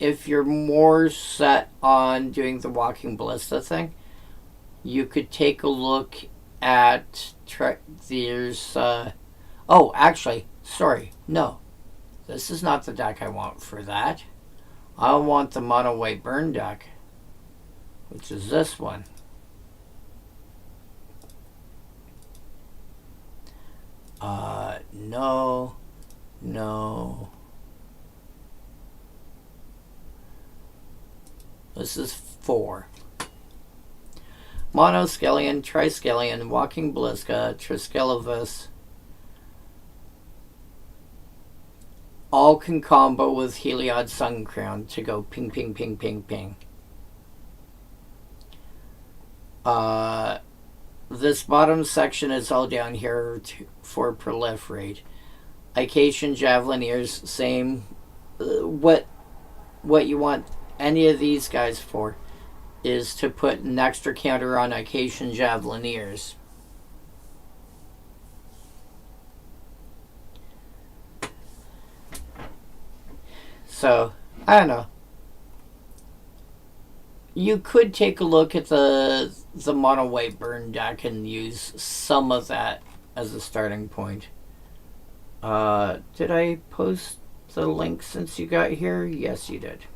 If you're more set on doing the Walking Ballista thing, you could take a look at there's oh, actually, sorry, no, this is not the deck I want for that. I want the mono white burn deck, which is this one. No. This is 4. Monoscallion, Triscallion, Walking Ballista, Triskelevis. All can combo with Heliod Suncrown to go ping, ping, ping, ping, ping. This bottom section is all down here for proliferate. Ication, Javelineers, same. What you want any of these guys for is to put an extra counter on Ication Javelineers. So, I don't know. You could take a look at the mono white burn deck and use some of that as a starting point. Did I post the link since you got here? Yes, you did.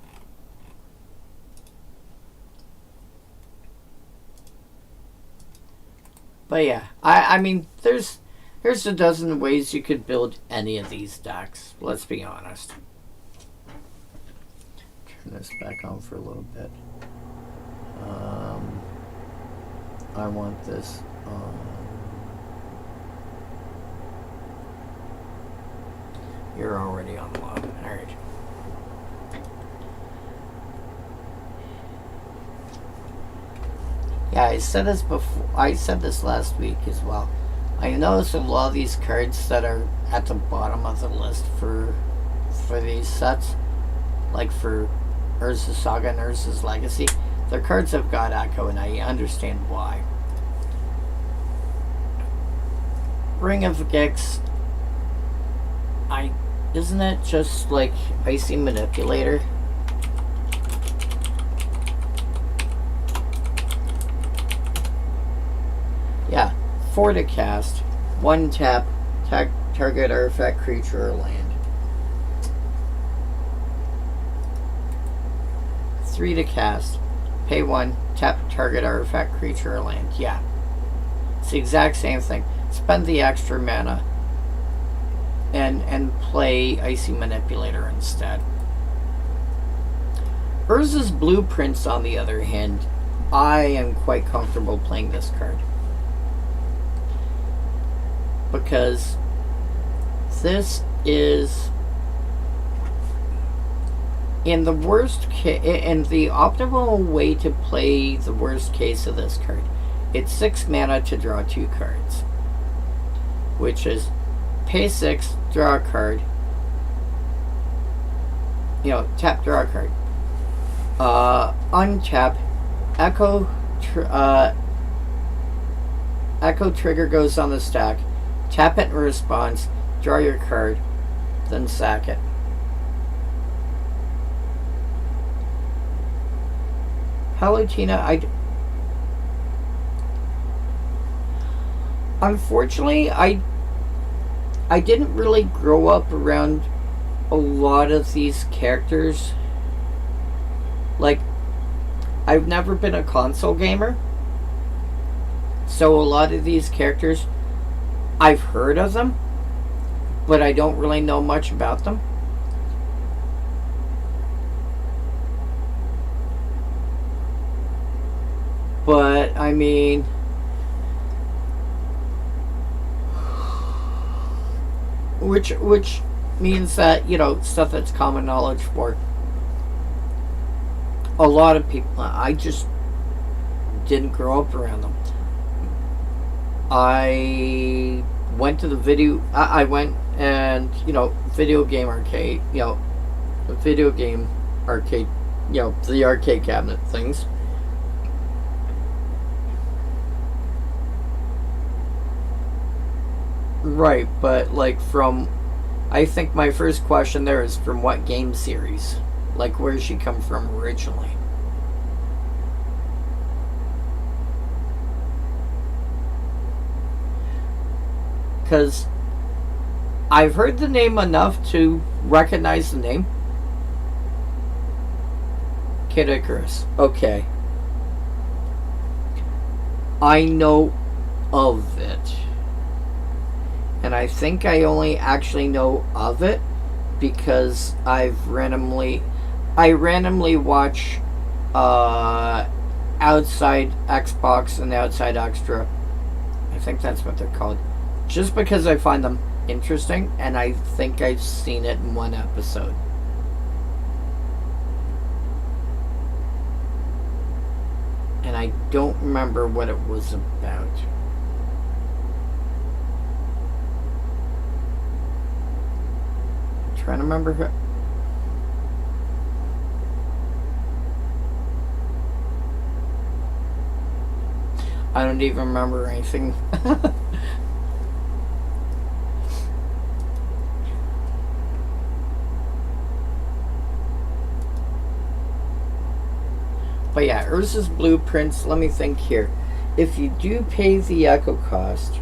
But yeah, I mean, there's a dozen ways you could build any of these decks. Let's be honest. Turn this back on for a little bit. I want this. You're already on the log. All right. Yeah, I said this before. I said this last week as well. I notice a lot of these cards that are at the bottom of the list for these sets, like for Urza's Saga and Urza's Legacy, their cards have got Echo, and I understand why. Ring of Gix, isn't it just like Icy Manipulator? Yeah, 4 to cast, 1 tap, target artifact, creature, or land. 3 to cast, pay 1, tap target artifact, creature, or land. Yeah, it's the exact same thing. Spend the extra mana and play Icy Manipulator instead. Urza's Blueprints, on the other hand, I am quite comfortable playing this card. Because this is, in the worst case, in the optimal way to play the worst case of this card, it's 6 mana to draw 2 cards, which is pay 6, draw a card, tap, draw a card, untap, Echo trigger goes on the stack, tap it in response, draw your card, then sack it. Palutena, unfortunately, I didn't really grow up around a lot of these characters. Like, I've never been a console gamer, so a lot of these characters, I've heard of them, but I don't really know much about them. But, I mean, which means that, stuff that's common knowledge for a lot of people. I just didn't grow up around them. I went to the video game arcade, the video game arcade, the arcade cabinet things. Right, but I think my first question there is from what game series? Like, where did she come from originally? Because I've heard the name enough to recognize the name. Kid Icarus. Okay. I know of it. And I think I only actually know of it because I randomly watch Outside Xbox and Outside Extra. I think that's what they're called. Just because I find them interesting, and I think I've seen it in one episode. And I don't remember what it was about. I'm trying to remember who. I don't even remember anything. But yeah, Urza's Blueprints, let me think here. If you do pay the echo cost,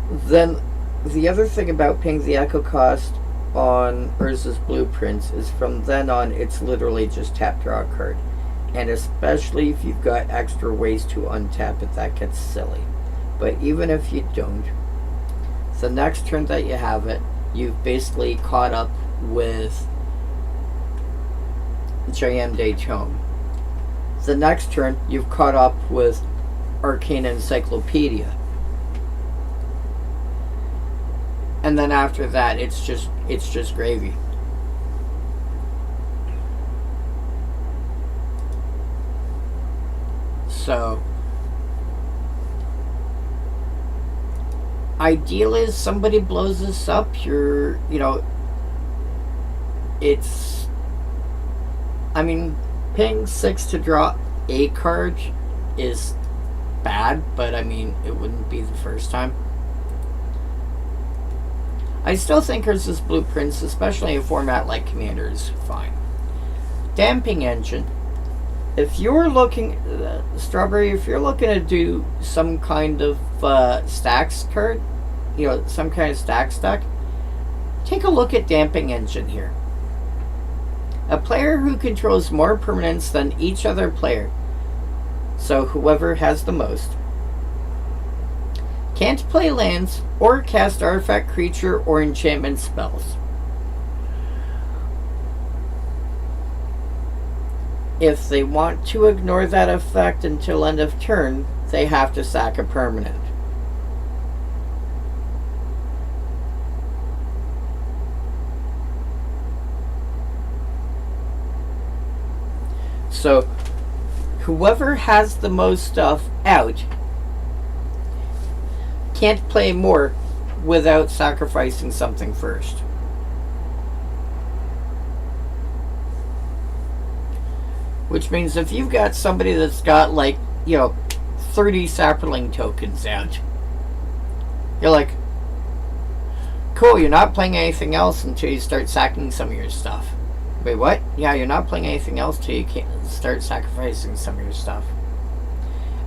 then the other thing about paying the echo cost on Urza's Blueprints is from then on it's literally just tap draw a card. And especially if you've got extra ways to untap it, that gets silly. But even if you don't, the next turn that you have it, you've basically caught up with J.M. Dayton. The next turn, you've caught up with Arcane Encyclopedia. And then after that, it's just gravy. So ideal is somebody blows this up, it's, I mean, paying 6 to draw a card is bad, but I mean, it wouldn't be the first time. I still think Urza's Blueprints, especially in a format like Commander, is fine. Damping Engine. If you're looking, Strawberry, if you're looking to do some kind of stacks card, some kind of stacks deck, take a look at Damping Engine here. A player who controls more permanents than each other player, so whoever has the most, can't play lands or cast artifact, creature, or enchantment spells. If they want to ignore that effect until end of turn, they have to sack a permanent. So, whoever has the most stuff out can't play more without sacrificing something first. Which means if you've got somebody that's got 30 sapling tokens out, you're like, cool, you're not playing anything else until you start sacking some of your stuff. Wait, what? Yeah, you're not playing anything else till you can't start sacrificing some of your stuff.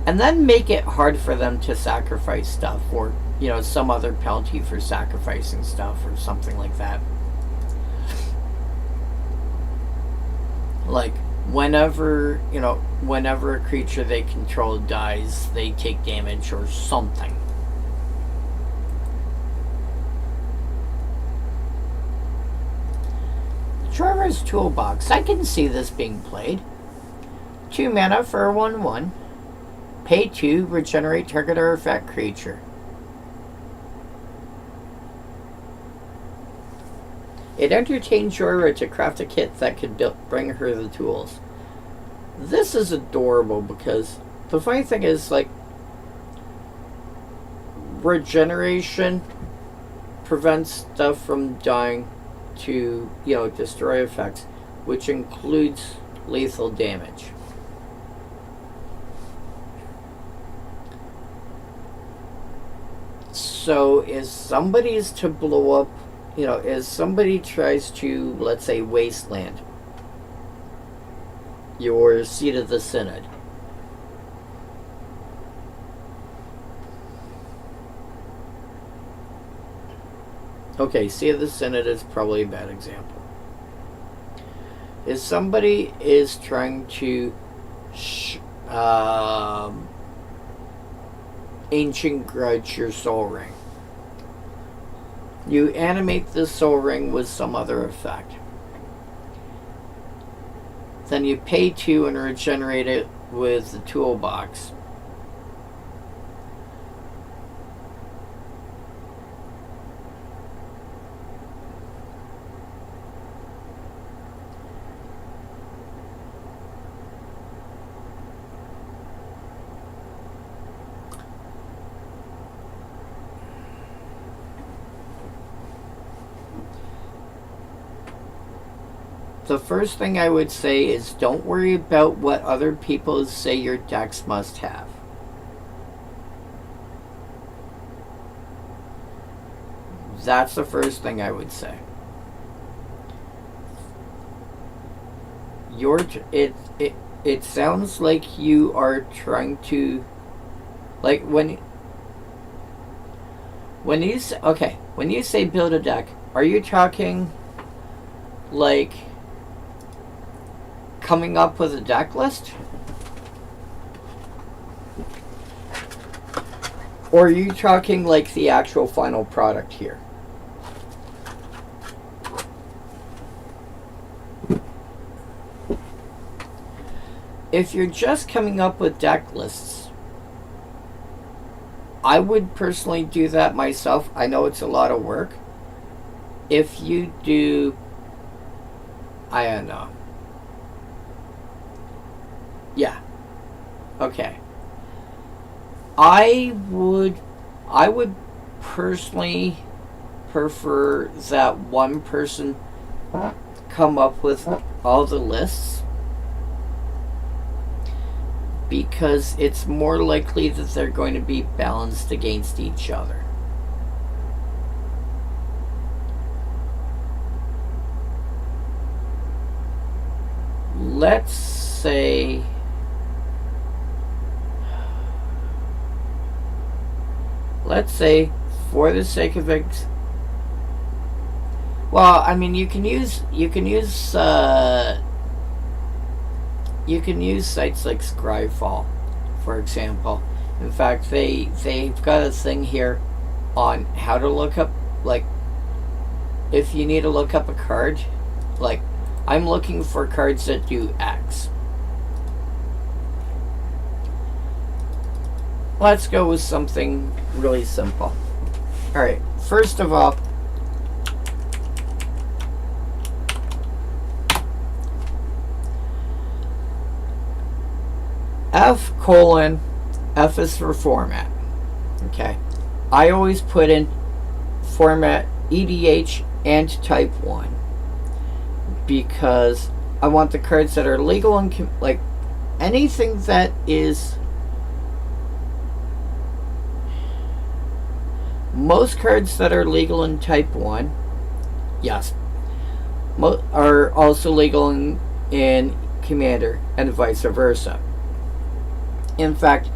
And then make it hard for them to sacrifice stuff, or, some other penalty for sacrificing stuff, or something like that. Like, whenever a creature they control dies, they take damage or something. Trevor's Toolbox. I can see this being played. 2 mana for a 1/1. Pay 2, regenerate target artifact creature. It entertains Urza to craft a kit that could bring her the tools. This is adorable because the funny thing is, regeneration prevents stuff from dying to, destroy effects, which includes lethal damage. So if somebody's to blow up, if somebody tries to, let's say, wasteland your Seat of the Synod, okay, Seat of the Synod is probably a bad example. If somebody is trying to Ancient Grudge your Soul Ring, you animate the Soul Ring with some other effect. Then you pay 2 and regenerate it with the toolbox. The first thing I would say is don't worry about what other people say your decks must have. That's the first thing I would say. It sounds like you are trying to, when you say build a deck, are you talking coming up with a deck list? Or are you talking the actual final product here? If you're just coming up with deck lists, I would personally do that myself. I know it's a lot of work. If you do, I don't know. Yeah. Okay. I would personally prefer that one person come up with all the lists, because it's more likely that they're going to be balanced against each other. Let's say for the sake of it, well, I mean, you can use sites like Scryfall, for example. In fact, they've got a thing here on how to look up, like, if you need to look up a card, like, I'm looking for cards that do X. Let's go with something really simple. Alright, first of all, F is for format. Okay. I always put in format EDH and type 1 because I want the cards that are legal and like anything that is, most cards that are legal in type 1, yes, are also legal in Commander and vice versa. In fact,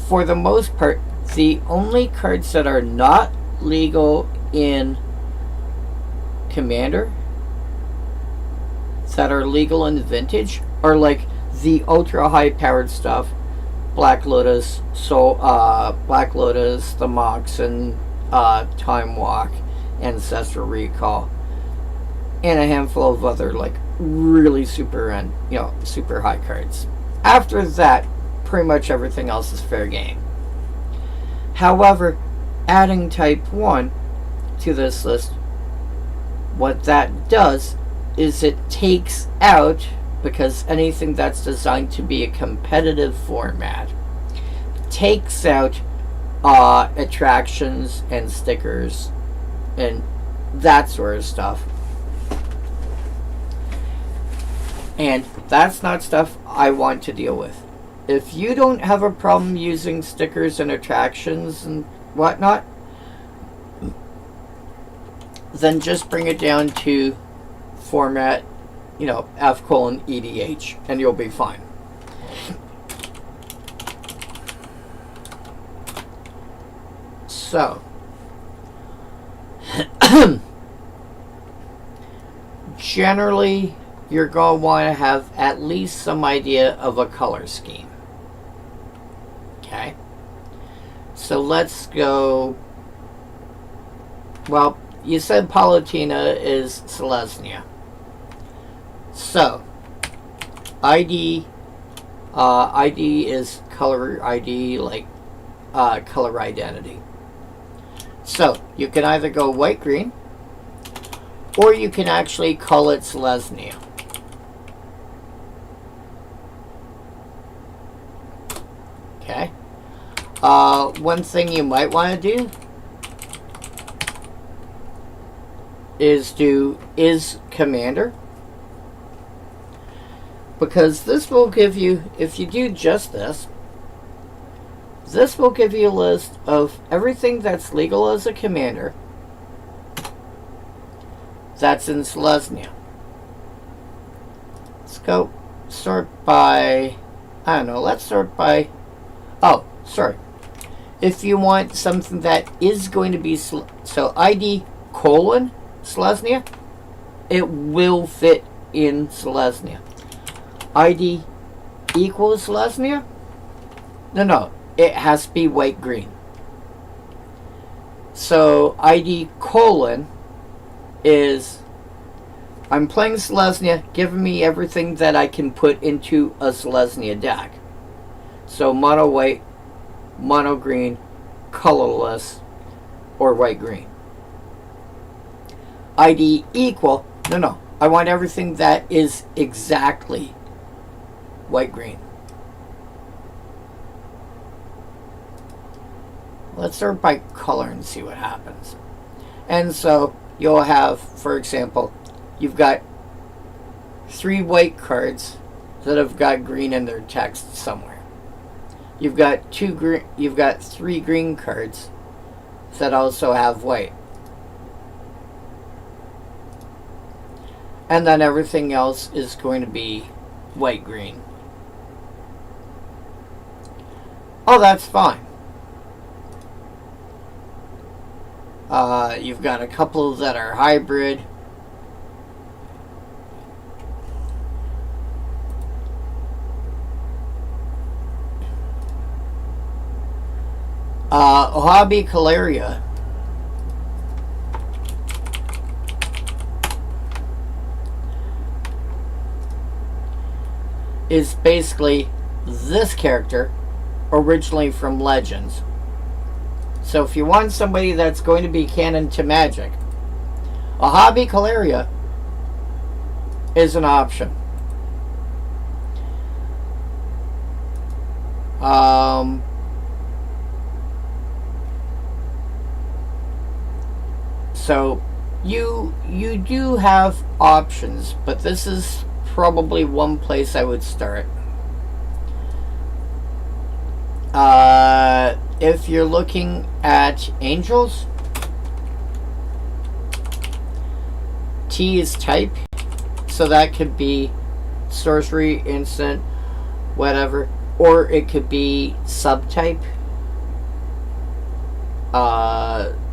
for the most part, the only cards that are not legal in Commander that are legal in Vintage are like the ultra high powered stuff, Black Lotus, the Mox, and Time Walk, Ancestral Recall, and a handful of other like really super high cards. After that, pretty much everything else is fair game. However, adding type 1 to this list, what that does is it takes out, because anything that's designed to be a competitive format takes out attractions and stickers and that sort of stuff. And that's not stuff I want to deal with. If you don't have a problem using stickers and attractions and whatnot, then just bring it down to format, F:EDH, and you'll be fine. So, generally, you're going to want to have at least some idea of a color scheme. Okay? So let's go. Well, you said Palutena is Selesnya. So, ID is color ID, like color identity. So, you can either go white-green, or you can actually call it Selesnya. Okay. One thing you might want to do is Commander, because this will give you, if you do just this will give you a list of everything that's legal as a Commander that's in Selesnya. Let's go sort by, I don't know, let's sort by, oh, sorry. If you want something that is going to be, so ID : Selesnya, it will fit in Selesnya. ID equals Selesnya? No, it has to be white-green. So ID : is, I'm playing Selesnya, giving me everything that I can put into a Selesnya deck. So mono white, mono green, colorless, or white green. ID equal, no, I want everything that is exactly white green. let's sort by color and see what happens. And so you'll have, for example, you've got 3 white cards that have got green in their text somewhere. You've got 3 green cards that also have white. And then everything else is going to be white-green. Oh, that's fine. You've got a couple that are hybrid. Hobby Calaria is basically this character originally from Legends. So if you want somebody that's going to be canon to Magic, a Hobby Calaria is an option. So you do have options, but this is probably one place I would start. If you're looking at Angels, T is type, so that could be sorcery, instant, whatever, or it could be subtype.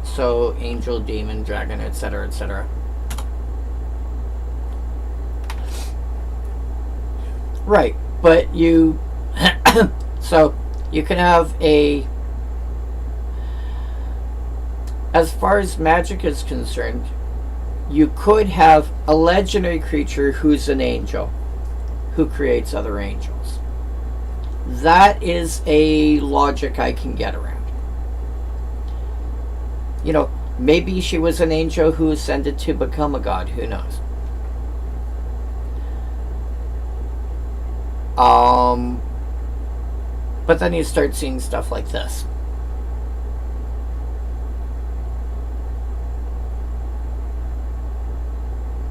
So angel, demon, dragon, etc., etc. Right, but you so you can have a, as far as Magic is concerned, you could have a legendary creature who's an angel who creates other angels. That is a logic I can get around. You know, maybe she was an angel who ascended to become a god, who knows. But then you start seeing stuff like this.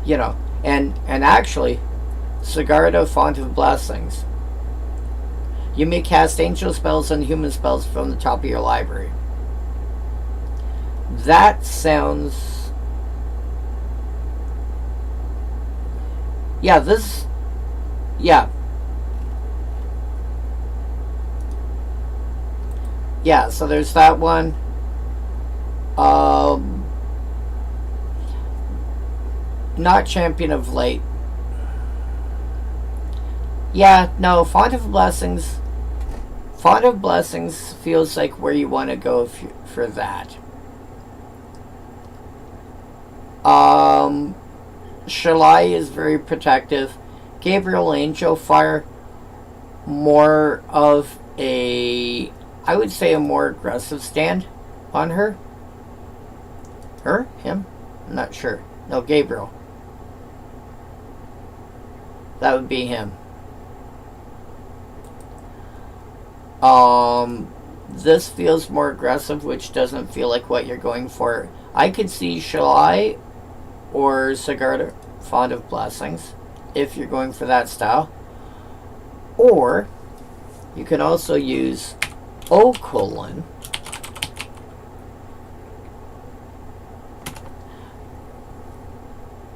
You know, and actually, Sigarda, Font of Blessings. You may cast angel spells and human spells from the top of your library. That sounds... Yeah, this... Yeah. Yeah, so there's that one. Not Champion of Light. Yeah, no, Font of Blessings. Font of Blessings feels like where you want to go for that. Shalai is very protective. Gabriel Angel Fire, more of a, I would say, a more aggressive stand on her. Her? Him? I'm not sure. No, Gabriel. That would be him. This feels more aggressive, which doesn't feel like what you're going for. I could see Shalai or Sigarda, Font of Blessings, if you're going for that style. Or you can also use O:,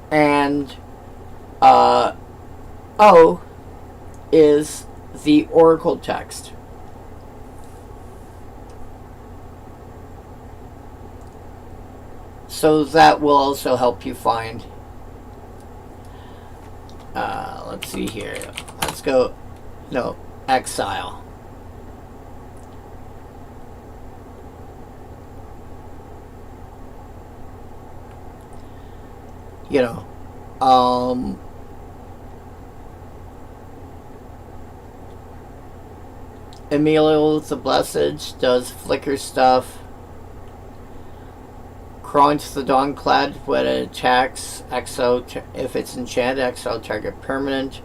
and O is the Oracle text. So that will also help you find. Let's see here. Let's go. No, Exile. You know, Emilio the Blessed does flicker stuff. Crunch the Dawnclad when it attacks, exile, if it's enchanted, exile target permanent.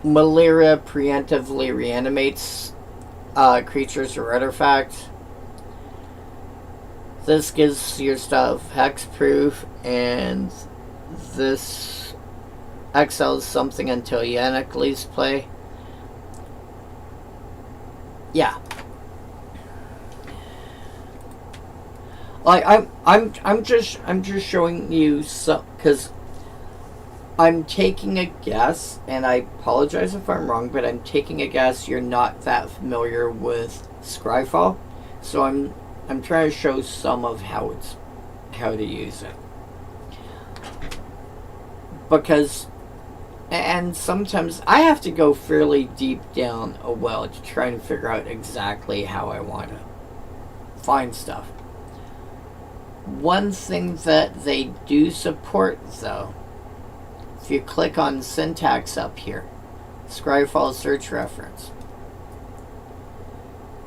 Malaria preemptively reanimates creatures or artifacts. This gives your stuff hexproof, and this exiles something until Yannick leaves play. Yeah. Like I'm just showing you some, because I'm taking a guess, and I apologize if I'm wrong, but I'm taking a guess you're not that familiar with Scryfall, so I'm trying to show some of how to use it. Because, and sometimes I have to go fairly deep down a well to try and figure out exactly how I want to find stuff. One thing that they do support, though, if you click on syntax up here, Scryfall search reference,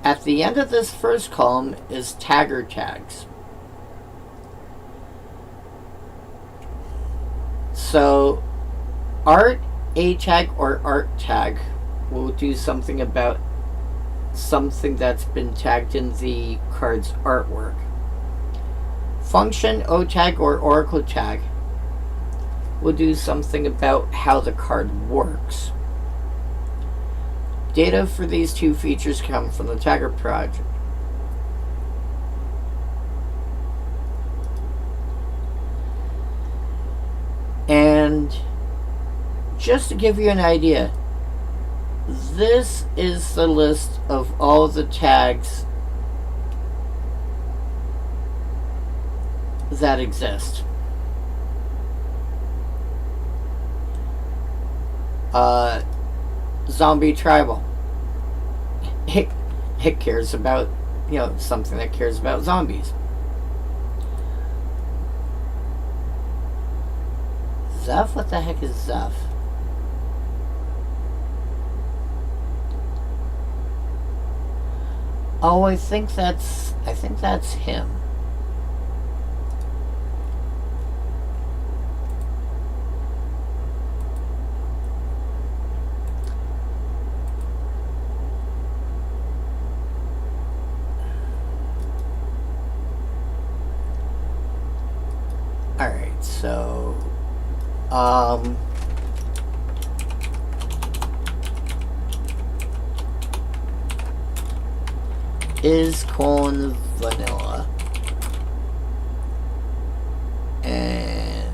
at the end of this first column is tagger tags. So art A tag or art tag will do something about something that's been tagged in the card's artwork. Function O tag or oracle tag will do something about how the card works. Data for these two features come from the Tagger project. And just to give you an idea, this is the list of all the tags that exist. Zombie tribal. It cares about, something that cares about zombies. Zeph? What the heck is Zeph? Oh, I think that's him. Alright, so is colon vanilla and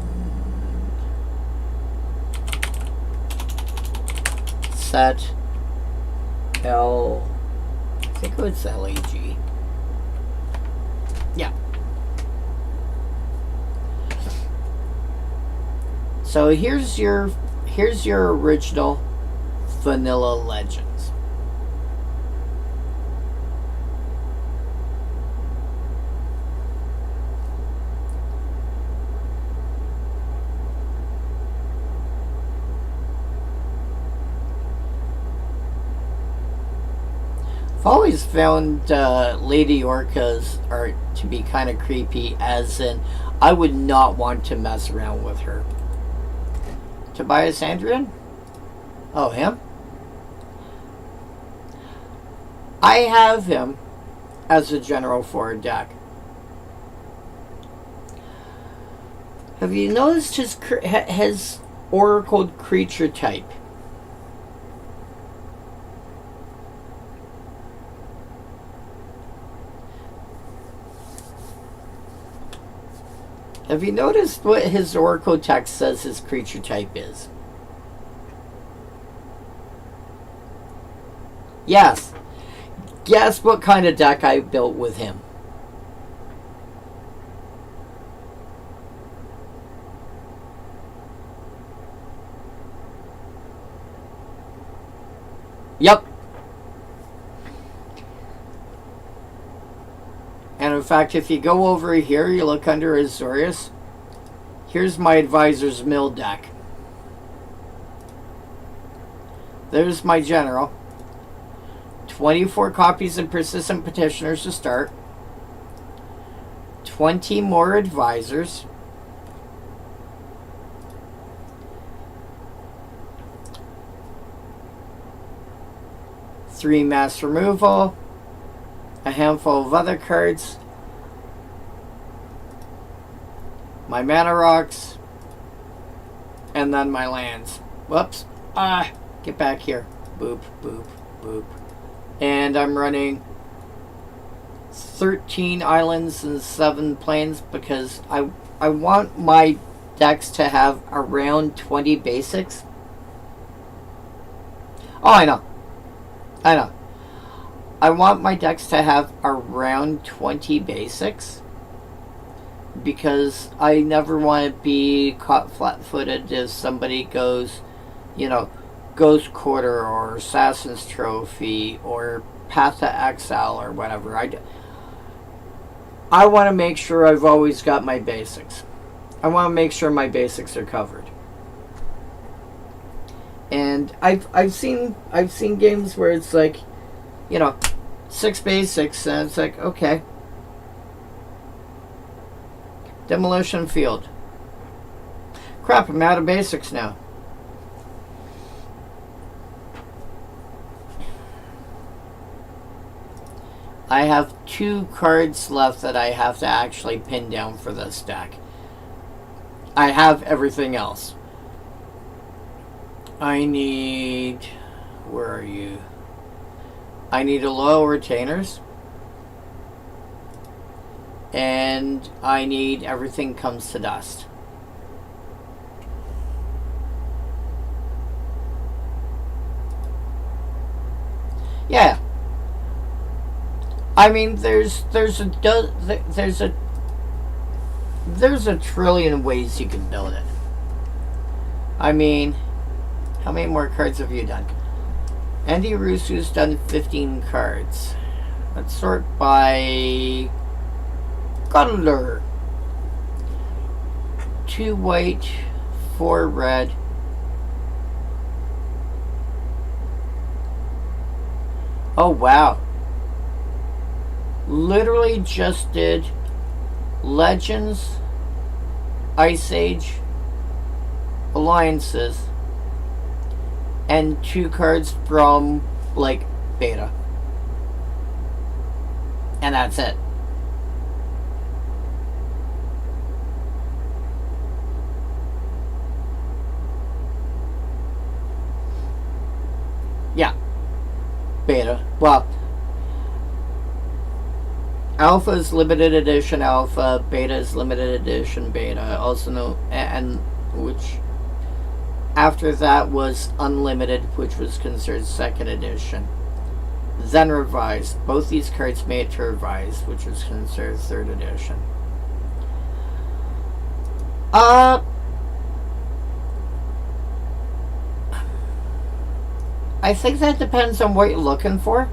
set L, I think it was LAG. Yeah. So here's your original vanilla legends. I've always found Lady Orca's art to be kind of creepy, as in I would not want to mess around with her. Tobias Andrian? Oh, him? I have him as a general for a deck. Have you noticed his oracled creature type? Have you noticed what his oracle text says his creature type is? Yes. Guess what kind of deck I built with him. Yep. And in fact, if you go over here, you look under Azorius. Here's my Advisor's Mill deck. There's my general. 24 copies of Persistent Petitioners to start. 20 more advisors. 3 mass removal, a handful of other cards, my mana rocks, and then my lands. Whoops. Get back here. Boop, boop, boop. And I'm running 13 islands and 7 plains because I want my decks to have around 20 basics. Oh, I know. I want my decks to have around 20 basics because I never want to be caught flat-footed if somebody goes, you know, Ghost Quarter or Assassin's Trophy or Path to Exile or whatever. I want to make sure I've always got my basics. I want to make sure my basics are covered. And I've seen games where it's like, you know, 6 basics, and it's like, okay. Demolition Field. Crap, I'm out of basics now. I have 2 cards left that I have to actually pin down for this deck. I have everything else. I need... Where are you? I need a low retainers. And I need Everything Comes to Dust. Yeah. I mean, there's a trillion ways you can build it. I mean, how many more cards have you done? Andy Russo's done 15 cards. Let's sort by color. 2 white, 4 red. Oh wow. Literally just did Legends, Ice Age, Alliances, and 2 cards from, like, Beta. And that's it. Yeah. Beta. Well, Alpha is limited edition Alpha, Beta is limited edition Beta, also known, and which after that was Unlimited, which was considered 2nd edition. Then Revised. Both these cards made it to Revised, which was considered 3rd edition. I think that depends on what you're looking for.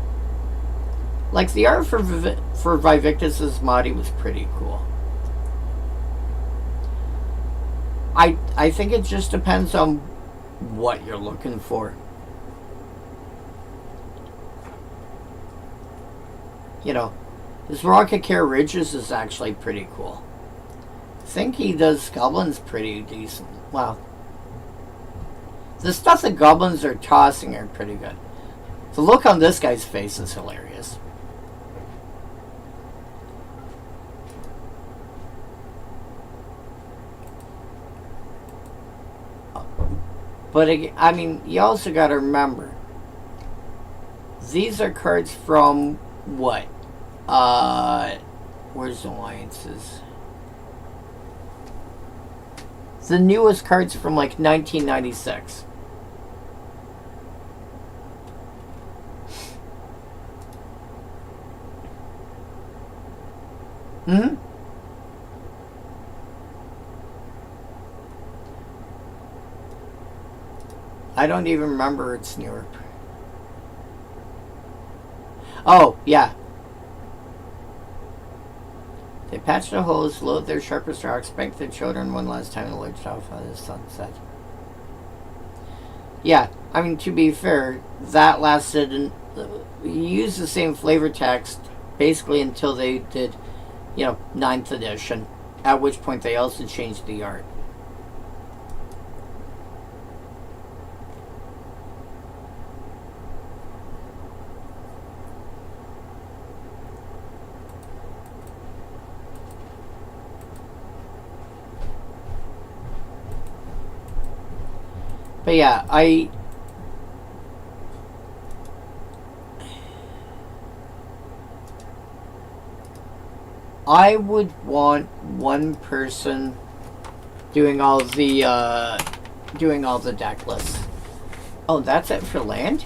Like, the art for Vivictus's Mahdi was pretty cool. I think it just depends on what you're looking for. You know, his Rocket Care Ridges is actually pretty cool. I think he does Goblins pretty decent. Wow. The stuff that Goblins are tossing are pretty good. The look on this guy's face is hilarious. But, I mean, you also got to remember, these are cards from, what? Where's Alliances? The newest cards from, like, 1996. Mm-hmm. I don't even remember it's newer. Oh, yeah. They patch the holes, load their sharpest rocks, spank their children one last time, and lurched off on the sunset. Yeah, I mean, to be fair, that lasted... you used the same flavor text basically until they did, you know, 9th edition, at which point they also changed the art. But yeah, I would want one person doing all the deck lists. Oh, that's it for land?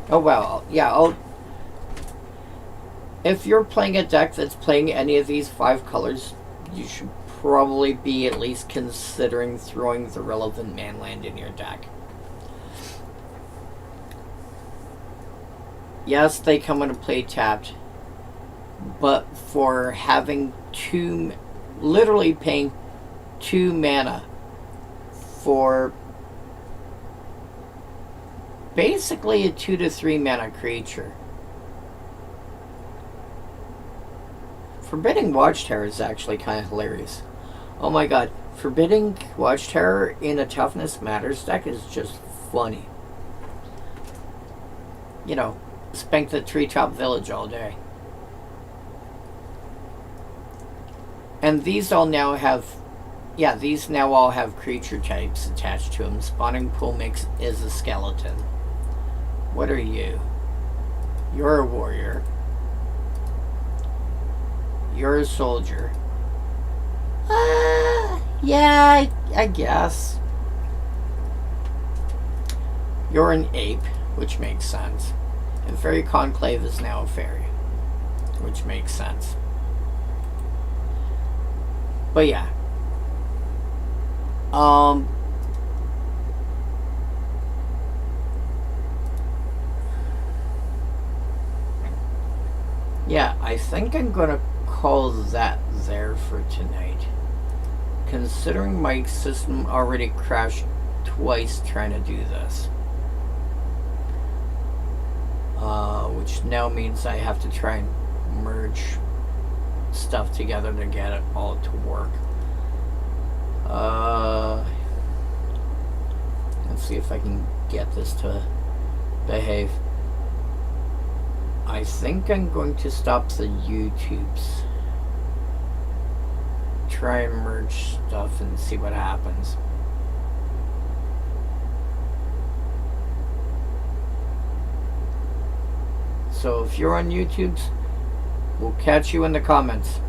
Oh well, yeah. If you're playing a deck that's playing any of these 5 colors, you should probably be at least considering throwing the relevant man land in your deck. Yes, they come into play tapped, but for having literally paying 2 mana for basically a 2 to 3 mana creature. Forbidding Watchtower is actually kind of hilarious. Oh my god, Forbidding Watchtower in a Toughness Matters deck is just funny. You know, spank the Treetop Village all day. And these all now have... Yeah, these now all have creature types attached to them. Spawning Pool Mix is a skeleton. What are you? You're a warrior. You're a soldier. Yeah, I guess. You're an ape, which makes sense. And Fairy Conclave is now a fairy, which makes sense. But yeah. Yeah, I think I'm gonna call that there for tonight. Considering my system already crashed twice trying to do this. Which now means I have to try and merge stuff together to get it all to work. Let's see if I can get this to behave. I think I'm going to stop the YouTubes. Try and merge stuff and see what happens. So if you're on YouTubes, we'll catch you in the comments.